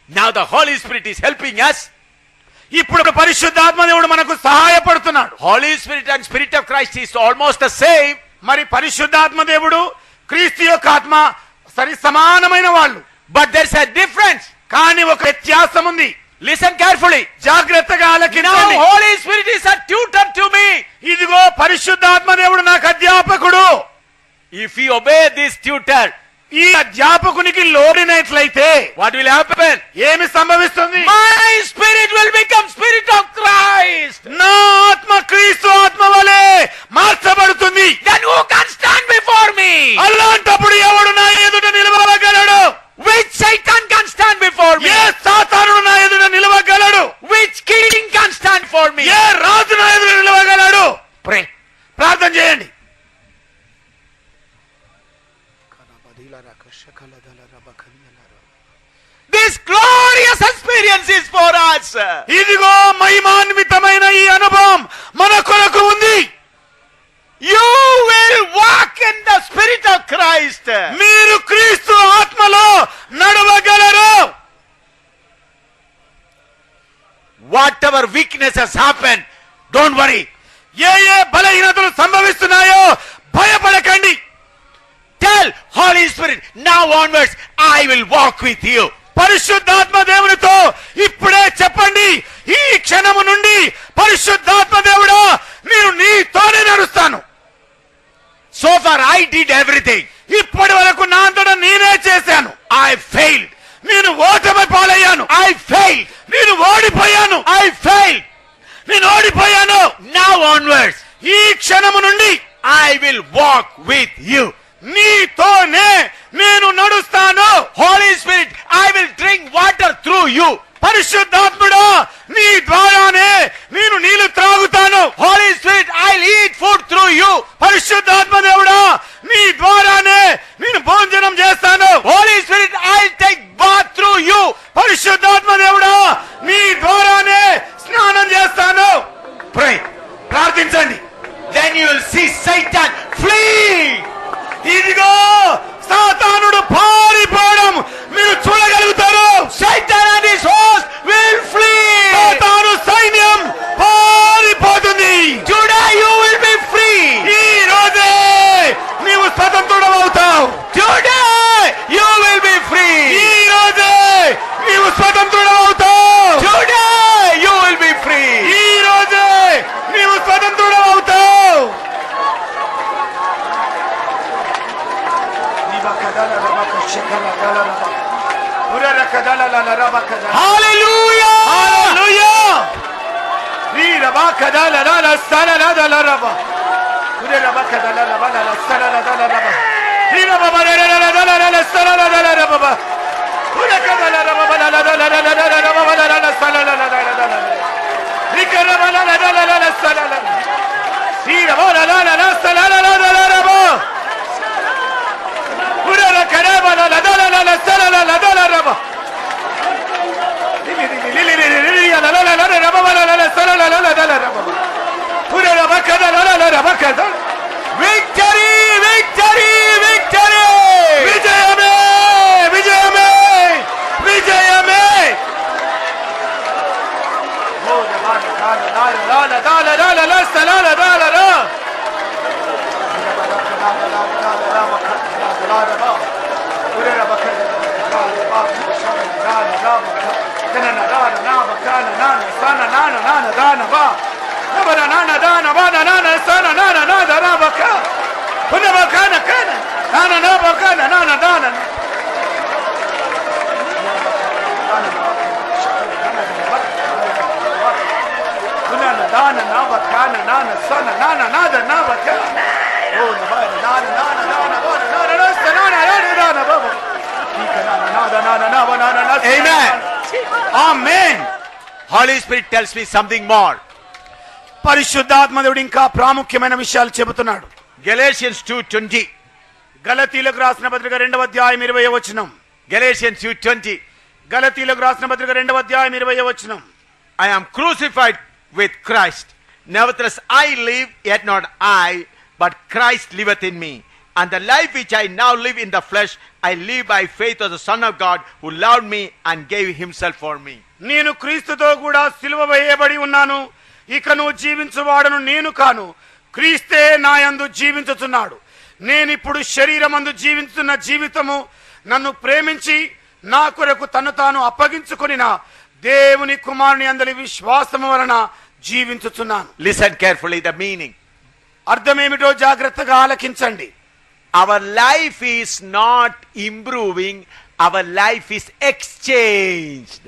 Now the Holy Spirit is helping us. ఇప్పుడు పరిశుద్ధాత్మ దేవుడు మనకు సహాయపడుతున్నాడు. Holy Spirit and Spirit of Christ is almost the same. మరి పరిశుద్ధాత్మ దేవుడు క్రీస్తు యొక్క ఆత్మ సరి సమానమైన వాళ్ళు. But there's a difference. కానీ ఒక వ్యత్యాసం ఉంది. Listen carefully. జాగ్రత్తగా Now ఆలకించండి. Holy Spirit is a tutor to me. ఇదిగో పరిశుద్ధాత్మ దేవుడు నాకు అధ్యాపకుడు. If we obey this tutor, ఈ అధ్యాపకునికి లోడినట్లయితే what will happen? ఏమి సంభవిస్తుంది? My spirit will become Spirit of Christ. నా ఆత్మ క్రీస్తు ఆత్మ వలె మార్చబడుతుంది. Then who can stand before me? అలాంటప్పుడు ఎవడు నా ఎదుట నిలవగలడు? Which Satan can stand before me? ఏ సాతానుడు నా ఎదుట నిలవగలడు? Which king can stand for me? ఏ రాజు నా ఎదుట నిలవగలడు? Pray. ప్రార్థన చేయండి. This glorious experience is for us. ఇదిగో మహిమాన్వితమైన ఈ అనుభవం మన కొరకు ఉంది. You will walk in the Spirit of Christ. మీరు క్రీస్తు ఆత్మలో నడవగలరు. Whatever weaknesses happen, don't worry. ఏ బలహీనతలు సంభవిస్తున్నాయో భయపడకండి. Tell Holy Spirit, now onwards, I will walk with you. పరిశుద్ధాత్మ దేవునితో ఇప్పుడే చెప్పండి, ఈ క్షణము నుండి పరిశుద్ధాత్మ దేవుడా నేను నీతోనే నడుస్తాను. So far I did everything. ఇప్పటి వరకు నా అంతటా నేనే చేశాను. I failed. నేను ఓటమి పాలయ్యాను. I failed. నేను ఓడిపోయాను. I failed. నేను ఓడిపోయాను. Now onwards, ఈ క్షణము నుండి I will walk with you. నీతోనే నేను నడుస్తాను. Holy Spirit, I will drink water through you. పరిశుద్ధాత్ముడా నీ ద్వారానే నేను నీళ్లు త్రాగుతాను. Holy Spirit, I'll eat food through you. పరిశుద్ధాత్మ దేవుడా నీ ద్వారానే నేను భోజనం చేస్తాను. Holy Spirit, I'll take bath through you. పరిశుద్ధాత్మ దేవుడా నీ ద్వారానే స్నానం చేస్తాను. Pray. ప్రార్థించండి. Then you will see Satan flee. ఇదిగో సాతానుడు పారిపోవడం మీరు చూడగలుగుతారు. Satan and his host will flee. సాతాను సైన్యం పారిపోతుంది. Today you will be free. ఈ రోజే నీవు స్వతంత్రుడవుతావు. Today you will be free. ఈ రోజే నీవు స్వతంత్రుడవుతావు. Today you will be free. ఈ రోజే నీవు స్వతంత్రుడవుతావు. Hallelujah. హల్లెలూయా. నీ రబా కదల రల సలల దల రబా. కురే రబా కదల రబా లల సలల దల రబా. నీ రబా బల రల దల రల సలల దల రబా. కురే కదల రబా బల లల దల రల రబా బల లల సలల దల దల. నీ కరబా లల దల రల సలల. నీ రబా లల లల సలల దల రబా. కురే కరబా లల దల రల సలల దల రబా. Victory, victory, victory. విజయమే విజయమే విజయమే. Amen. Amen. Holy Spirit tells me something more. పరిశుద్ధాత్మ దేవుడు ఇంకా ప్రాముఖ్యమైన విషయాలు చెబుతున్నాడు. Galatians 2:20. గలతీలకు రాసిన పత్రిక 2వ అధ్యాయం 20వ వచనం. Galatians 2:20. గలతీలకు రాసిన పత్రిక 2వ అధ్యాయం 20వ వచనం. I am crucified with Christ. Nevertheless I live, yet not I, but Christ liveth in me. And the life which I now live in the flesh, I live by faith of the Son of God, who loved me and gave himself for me. నేను క్రీస్తుతో కూడా సిలువ వేయబడి ఉన్నాను, ఇక నువ్వు జీవించువాడను నేను కాను, క్రీస్తే నా యందు జీవించుచున్నాడు. నేనిప్పుడు శరీరమందు జీవించుతున్న జీవితము నన్ను ప్రేమించి నా కొరకు తను తాను అప్పగించుకొనిన దేవుని కుమారుని అందరి విశ్వాసము వలన జీవించుచున్నాను. Listen carefully the meaning. అర్థమేమిటో జాగ్రత్తగా ఆలకించండి. Our life is not improving, our life is exchanged.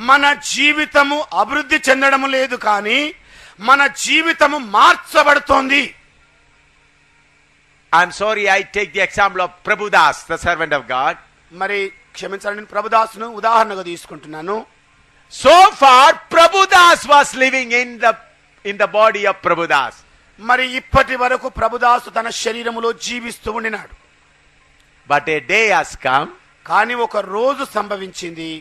మన జీవితము అభివృద్ధి చెందడం లేదు, కానీ మన జీవితము మార్చబడుతోంది. I'm sorry, I take the example of Prabhudas, the servant of God. మరి క్షమించండి, నేను ప్రభుదాసును ఉదాహరణగా తీసుకుంటున్నాను. So far, Prabhudas was living in the body of Prabhudas. మరి ఇప్పటి వరకు ప్రభుదాసు తన శరీరములో జీవిస్తూ ఉండినాడు. But a day has come, కానీ ఒక రోజు సంభవించింది.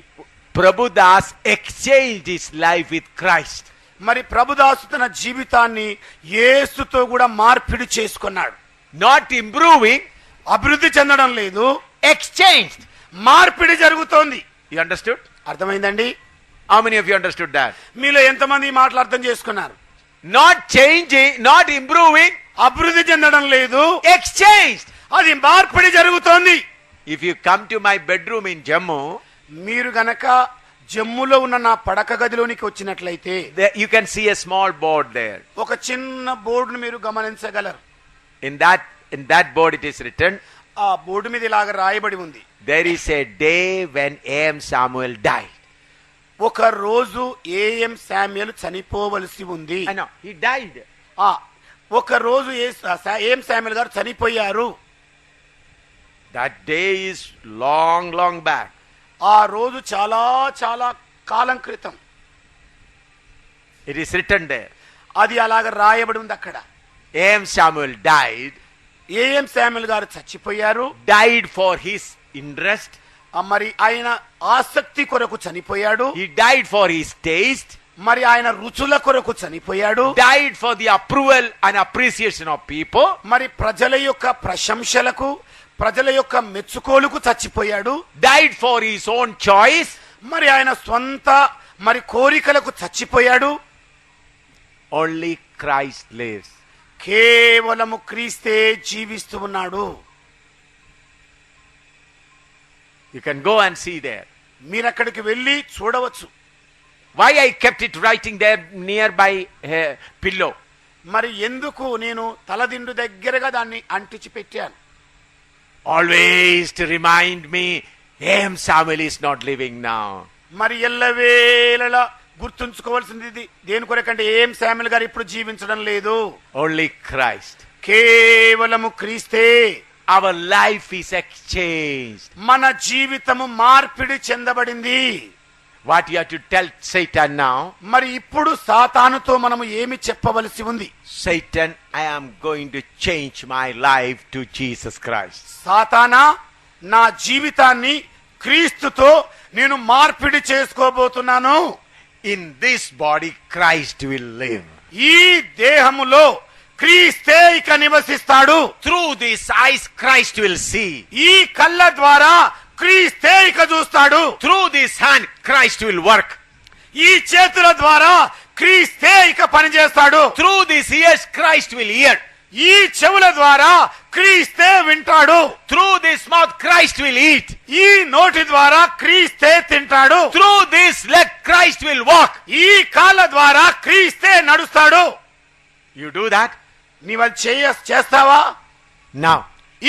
Prabhudas exchanged his life with Christ. మరి ప్రభుదాసు తన జీవితాన్ని యేసుతో కూడా మార్పిడి చేసుకున్నాడు. Not improving, అభివృద్ధి చెందడం లేదు, exchanged. మార్పిడి జరుగుతోంది. You understood? అర్థమైందండి? How many of you understood that? మీలో ఎంతమంది ఈ మాటలు అర్థం చేసుకున్నారు? Not changing, not improving, అభివృద్ధి చెందడం లేదు, exchanged. అది మార్పిడి జరుగుతోంది. If you come to my bedroom in Jammu, మీరు గనక జమ్ములో ఉన్న నా పడక గదిలోనికి వచ్చినట్లయితే you can see a small board there. ఒక చిన్న బోర్డును మీరు గమనించగలరు. In that board it is written, ఆ బోర్డు మీద ఇలాగ రాయబడి ఉంది, there is a day when A.M. Samuel died. ఒక రోజు ఏఎం శామ్యూల్ చనిపోవలసి ఉంది. I know, he died. ఒక రోజు ఏఎం శామ్యూల్ గారు చనిపోయారు. That day is long back. ఆ రోజు చాలా చాలా కాలం క్రితం. It is written there. అది అలాగ రాయబడి ఉంది అక్కడ. A.M. Samuel died. AM Samuel గారు చచ్చిపోయారు. Died for his interest. మరి ఆయన ఆసక్తి కొరకు చనిపోయాడు. He died for his taste. మరి ఆయన రుచుల కొరకు చనిపోయాడు. Died for the approval and appreciation of people. మరి ప్రజల యొక్క ప్రశంసలకు, ప్రజల యొక్క మెచ్చుకోలుకు చచ్చిపోయాడు. Died for his own choice. మరి ఆయన స్వంత మరి కోరికలకు చచ్చిపోయాడు. Only Christ lives. కేవలము క్రీస్తే జీవిస్తూ ఉన్నాడు. You can go and see there. మీరు అక్కడికి వెళ్ళి చూడవచ్చు. Why I kept it writing there nearby pillow? మరి ఎందుకు నేను తలదిండు దగ్గరగా దాన్ని అంటించి పెట్టాను? Always to remind me, A.M. Samuel is not living now. మరి ఎల్లవేళలా గుర్తుంచుకోవాల్సింది దేని కొరకంటే ఏం శామ్యూల్ గారు ఇప్పుడు జీవించడం లేదు. Only Christ. కేవలము క్రీస్తే. Our life is exchanged. మన జీవితము మార్పిడి చెందబడింది. What you have to tell Satan now? మరి ఇప్పుడు సాతానుతో మనము ఏమి చెప్పవలసి ఉంది? Satan, I am going to change my life to Jesus Christ. సాతానా, నా జీవితాన్ని క్రీస్తుతో నేను మార్పిడి చేసుకోబోతున్నాను. In this body Christ will live. ఈ దేహములో క్రీస్తే ఇక నివసిస్తాడు. Through these eyes Christ will see. ఈ కళ్ళ ద్వారా క్రీస్తే ఇక చూస్తాడు. Through this hand Christ will work. ఈ చేతుల ద్వారా క్రీస్తే ఇక పనిచేస్తాడు. Through these ears Christ will hear. ఈ చెవుల ద్వారా క్రీస్తే వింటాడు. Through this mouth Christ will eat. ఈ నోటి ద్వారా క్రీస్తే తింటాడు. Through this leg Christ will walk. ఈ కాళ్ళ ద్వారా క్రీస్తే నడుస్తాడు. You do that? నీవు చేస్తావా? Now.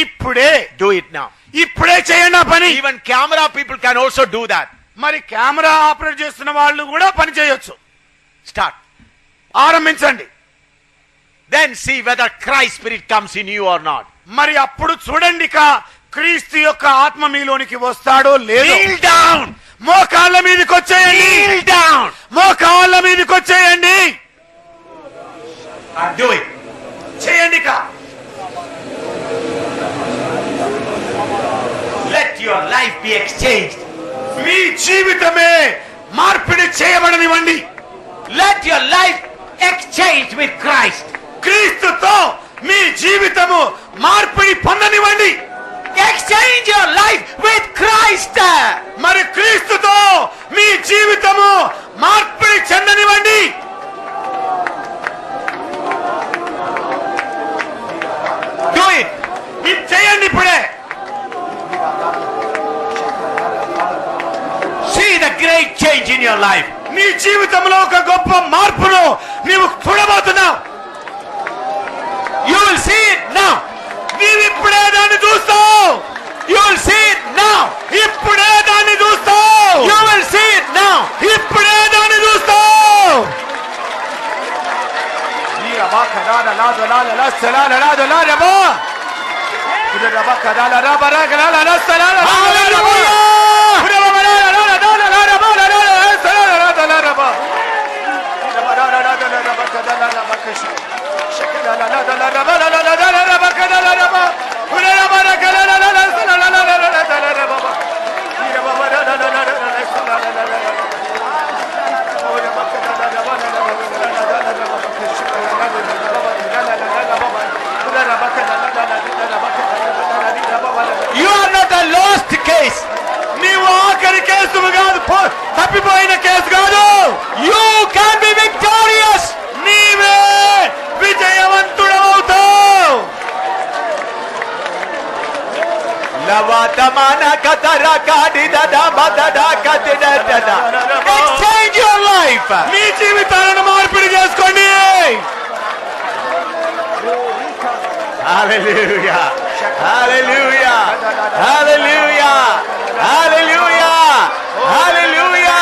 ఇప్పుడే. Do it now. ఇప్పుడే చేయండి ఆ పని. Even camera people can also do that. మరి కెమెరా ఆపరేట్ చేస్తున్న వాళ్ళు కూడా పని చేయొచ్చు. Start. ఆరంభించండి. Then see whether Christ spirit comes in you or not. మరి అప్పుడు చూడండి క్రీస్తు యొక్క ఆత్మ మీలోనికి వస్తాడో లేదో. Kneel down. మోకాళ్ళ మీదకి వచ్చేయండి. Kneel down. మోకాళ్ళ మీదకి వచ్చేయండి. Do it. చేయండి. Let your life be exchanged. మీ జీవితమే మార్పిడి చేయబడనివ్వండి. Let your life exchange with Christ. క్రీస్తుతో మీ జీవితము మార్పిడి పొందనివ్వండి. exchange your life with Christ. మరి క్రీస్తుతో మీ జీవితము మార్పిడి చెందనివ్వండి. Do it. ఇది చేయండి ఇప్పుడే. See the great change in your life. నీ జీవితంలో ఒక గొప్ప మార్పును నీవు చూడబోతున్నావు. You will see it now. నీవు ఇప్పుడే దాన్ని చూస్తావు. You will see it now. ఇప్పుడే దాన్ని చూస్తావు. You will see it now. ఇప్పుడే దాన్ని చూస్తావు. You are not a lost case. నీవు ఆఖరి కేసు కాదు, తప్పిపోయిన కేసు కాదు. You can be victorious. నీవే విజయవంతుడవుతావు. Exchange your life. మీ జీవితాలను మార్పిడి చేసుకోండి. Hallelujah. Hallelujah. Hallelujah. Hallelujah. Hallelujah.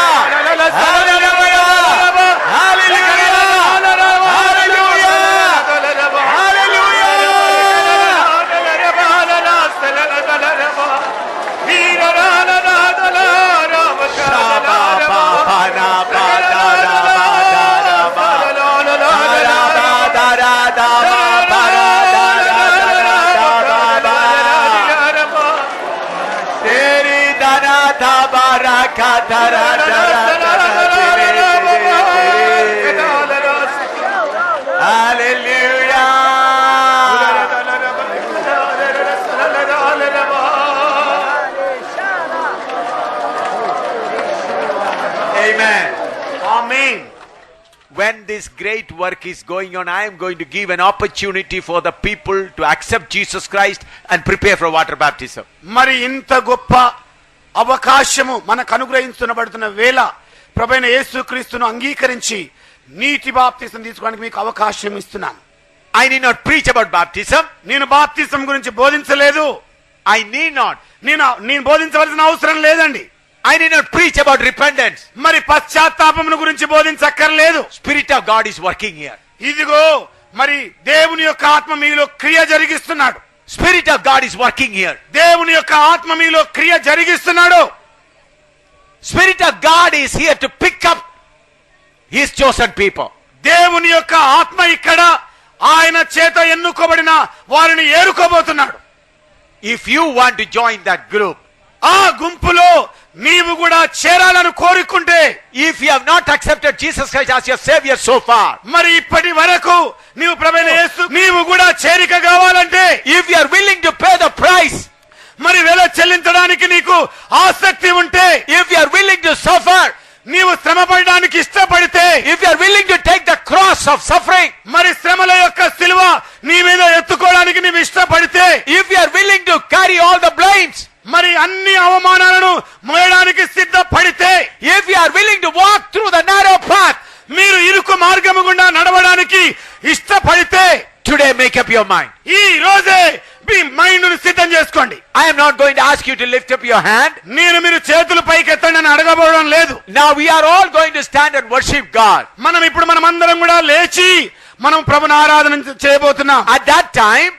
Amen. Amen. When this great work is going on, I am going to give an opportunity for the people to accept Jesus Christ and prepare for water baptism. మరి ఇంత గొప్ప అవకాశము మనకు అనుగ్రహించబడుతున్న వేళ ప్రభువైన యేసుక్రీస్తును అంగీకరించి నీటి బాప్తిసం తీసుకోవడానికి మీకు అవకాశం ఇస్తున్నాను. I need not preach about baptism. నేను బాప్తిసం గురించి బోధించలేదు. I need not. నేను బోధించవలసిన అవసరం లేదండి. I need not preach about repentance. మరి పశ్చాత్తాపమును గురించి బోధించక్కర్లేదు. Spirit of God is working here. ఇదిగో మరి దేవుని యొక్క ఆత్మ మీలో క్రియ జరిగిస్తున్నాడు. Spirit of God is working here. దేవుని యొక్క ఆత్మ మీలో క్రియ జరిగిస్తున్నాడు. Spirit of God is here to pick up His chosen people. దేవుని యొక్క ఆత్మ ఇక్కడ ఆయన చేత ఎన్నుకోబడిన వారిని ఏరుకోబోతున్నాడు. If you want to join that group, ఆ గుంపులో నీవు కూడా చేరాలని కోరుకుంటే, if you have not accepted Jesus Christ as your Savior so far, మరి ఇప్పటి వరకు నీవు ప్రభువైన యేసు నీవు కూడా చేరిక కావాలంటే, if you are willing to pay the price, మరి వెల చెల్లించడానికి నీకు ఆసక్తి ఉంటే, if you are willing to suffer, నీవు శ్రమ పడడానికి ఇష్టపడితే, if you are willing to take the cross of suffering, మరి శ్రమల యొక్క సిలువ నీ మీద ఎత్తుకోవడానికి నీవు ఇష్టపడితే, if you are willing to carry all the blames, మరి అన్ని అవమానాలను మోయడానికి సిద్ధపడితే, if you are willing to walk through the narrow path, మీరు ఇరుకు మార్గము గుండా నడవడానికి ఇష్టపడితే, today make up your mind. ఈ రోజే మీ మైండ్ ను సిద్ధం చేసుకోండి. I am not going to ask you to lift up your hand. నేను మీరు చేతులు పైకెత్తండి అని అడగబోవడం లేదు. Now we are all going to stand and worship God. మనమందరం కూడా లేచి మనం ప్రభుని ఆరాధన చేయబోతున్నాం. At that time,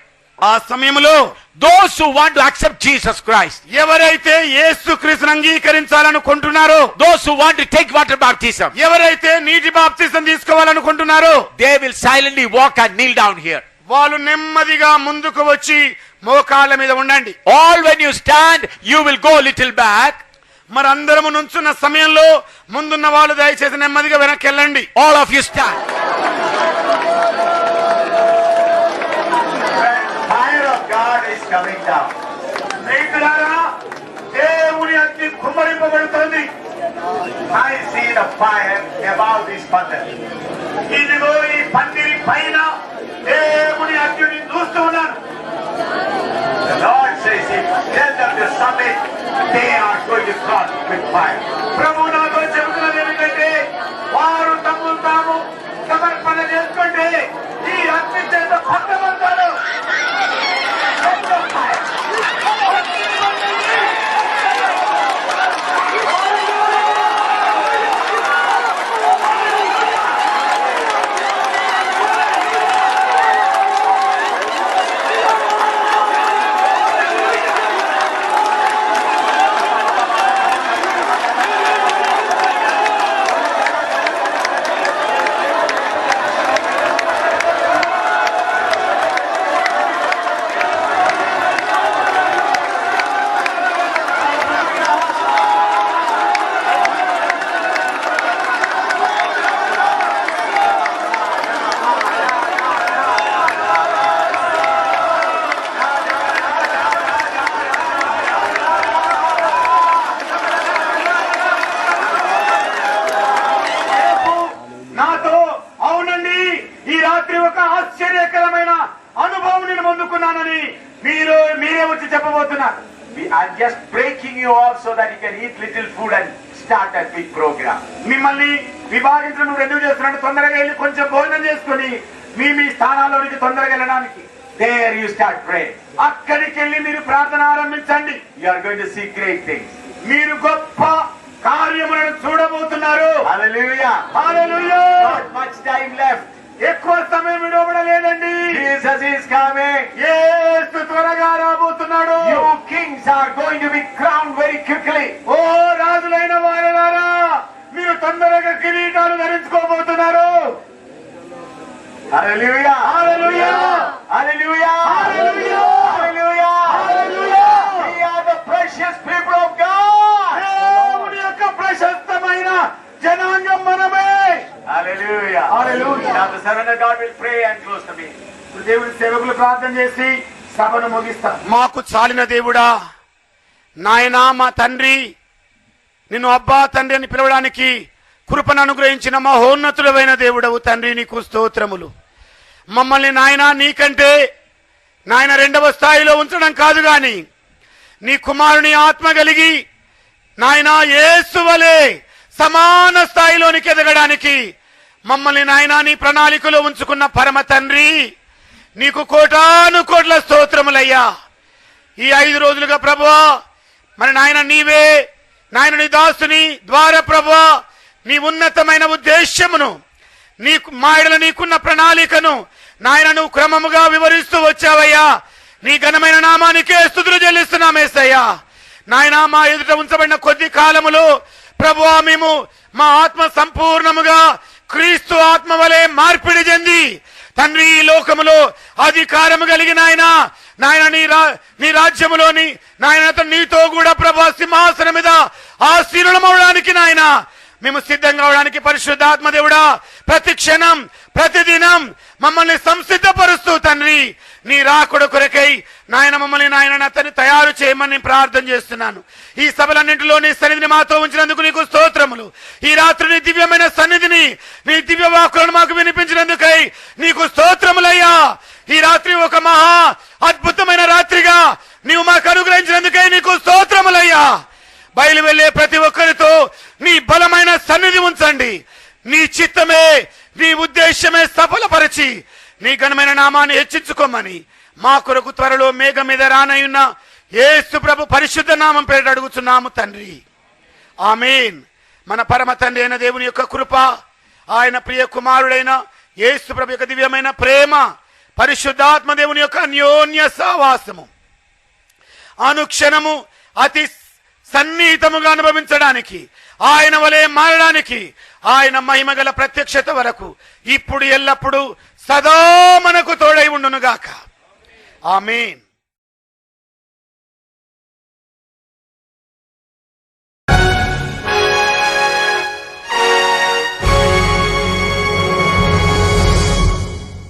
ఆ సమయంలో those who want to accept Jesus Christ, ఎవరైతే యేసుక్రీస్తును అంగీకరించాలనుకుంటున్నారో, those who want to take water baptism, ఎవరైతే నీటి బాప్తిసం తీసుకోవాలనుకుంటున్నారో, they will silently walk and kneel down here. వాళ్ళు నెమ్మదిగా ముందుకు వచ్చి మోకాళ్ళ మీద ఉండండి. All when you stand, you will go a little back. మరి అందరము నుంచున్న సమయంలో ముందున్న వాళ్ళు దయచేసి నెమ్మదిగా వెనక్కి వెళ్ళండి. All of you stand. Fire of God is coming down. కుమ్మరింపబడుతోంది. I see the fire above this pandal. ఇదిగో ఈ పందిరి పైన దేవుని అగ్నిని చూస్తూ ఉన్నాను. The Lord says, tell them to submit, they are going to come with fire. ప్రభు నాతో చెబుతున్నది ఏమిటంటే వారు తమను తాము సమర్పణ చేసుకుంటే ఈ అగ్ని చేత పొందబడతారు. నాతో అవునండి ఈ రాత్రి ఒక ఆశ్చర్యకరమైన అనుభవం నేను పొందుకున్నానని మీరే వచ్చి చెప్పబోతున్నారు. I'm just breaking you off so that you can eat little food and start that big program. మిమ్మల్ని విభాగించడం నువ్వు ఎందుకు చేస్తున్నాడు? తొందరగా వెళ్ళి కొంచెం భోజనం చేసుకుని మీ స్థానాల్లోనికి తొందరగా వెళ్ళడానికి. There you start praying. అక్కడికి వెళ్ళి మీరు ప్రార్థన ఆరంభించండి. You are going to see great things. మీరు గొప్ప కార్యములను చూడబోతున్నారు. Hallelujah. Hallelujah. Not much time left. ఎక్కువ సమయం విడవబడలేదండి. Jesus is coming. యేసు త్వరగా రాబోతున్నాడు. You kings are going to be crowned very quickly. ఓ రాజులైన వారలారా మీరు తొందరగా కిరీటాలు ధరించుకోబోతున్నారు. Hallelujah. Hallelujah. Hallelujah. Hallelujah. Hallelujah. Hallelujah. We are the precious people of God. దేవుని యొక్క ప్రశస్తమైన జనాంగం మనమే. Hallelujah. Hallelujah. Now the servant of God will pray and close the meeting. దేవుని సేవకులు ప్రార్థన చేసి సభను ముగిస్తారు. మాకు చాలిన దేవుడా, నాయనా మా తండ్రి, నిన్ను అబ్బా తండ్రి అని పిలవడానికి కృపను అనుగ్రహించిన మహోన్నతుడైన దేవుడవు తండ్రి, నీకు స్తోత్రములు. మమ్మల్ని నాయనా నీకంటే నాయన రెండవ స్థాయిలో ఉంచడం కాదు గాని నీ కుమారుని ఆత్మ కలిగి నాయనా యేసు వలె సమాన స్థాయిలోనికి ఎదగడానికి మమ్మల్ని నాయనా నీ ప్రణాళికలో ఉంచుకున్న పరమ తండ్రి, నీకు కోటాను కోట్ల స్తోత్రములయ్యా. ఈ 5 రోజులుగా ప్రభువా మరి నాయన నీవే నాయన నీ దాసుని ద్వారా ప్రభువా నీ ఉన్నతమైన ఉద్దేశ్యమును మా ఎడల నీకున్న ప్రణాళికను నాయన నువ్వు క్రమముగా వివరిస్తూ వచ్చావయ్యా. నీ ఘనమైన నామానికే స్తుతులు చెల్లిస్తున్నామేసయ్యా. నాయన మా ఎదుట ఉంచబడిన కొద్ది కాలములో ప్రభువా మేము మా ఆత్మ సంపూర్ణముగా క్రీస్తు ఆత్మ వలె మార్పిడి చెంది తండ్రి ఈ లోకములో అధికారము కలిగిన నాయన నీ రాజ్యములోని నాయన నీతో కూడా ప్రభా సింహాసనం మీద ఆశీర్వదమవడానికి నాయన మేము సిద్ధంగా అవడానికి పరిశుద్ధాత్మ దేవుడా ప్రతి క్షణం ప్రతిదినం మమ్మల్ని సంసిద్ధపరుస్తూ తండ్రి నీ రాకుడ కొరకై నాయన మమ్మల్ని నాయన అతన్ని తయారు చేయమని ప్రార్థన చేస్తున్నాను. ఈ సభలన్నింటిలో నీ సన్నిధిని మాతో ఉంచినందుకు నీకు స్తోత్రములు. ఈ రాత్రి నీ దివ్యమైన సన్నిధిని నీ దివ్య వాక్కులను మాకు వినిపించినందుకై నీకు స్తోత్రములయ్యా. ఈ రాత్రి ఒక మహా అద్భుతమైన రాత్రిగా నీవు మాకు అనుగ్రహించినందుకై నీకు స్తోత్రములయ్యా. బయలు వెళ్లే ప్రతి ఒక్కరితో నీ బలమైన సన్నిధి ఉంచండి. నీ చిత్తమే నీ ఉద్దేశమే సఫలపరిచి నీ ఘనమైన నామాన్ని హెచ్చించుకోమని మా కొరకు త్వరలో మేఘం మీద రానయ్యున్న యేసు ప్రభు పరిశుద్ధ నామం పేరిట అడుగుతున్నాము తండ్రి, ఆమేన్. మన పరమ తండ్రి అయిన దేవుని యొక్క కృప, ఆయన ప్రియ కుమారుడైన యేసు ప్రభు యొక్క దివ్యమైన ప్రేమ, పరిశుద్ధాత్మ దేవుని యొక్క అన్యోన్య సహవాసము అనుక్షణము అతి సన్నిహితముగా అనుభవించడానికి, ఆయన వలె మారడానికి, ఆయన మహిమగల ప్రత్యక్షత వరకు ఇప్పుడు ఎల్లప్పుడూ సదా మనకు తోడై ఉండునుగాక. ఆమేన్.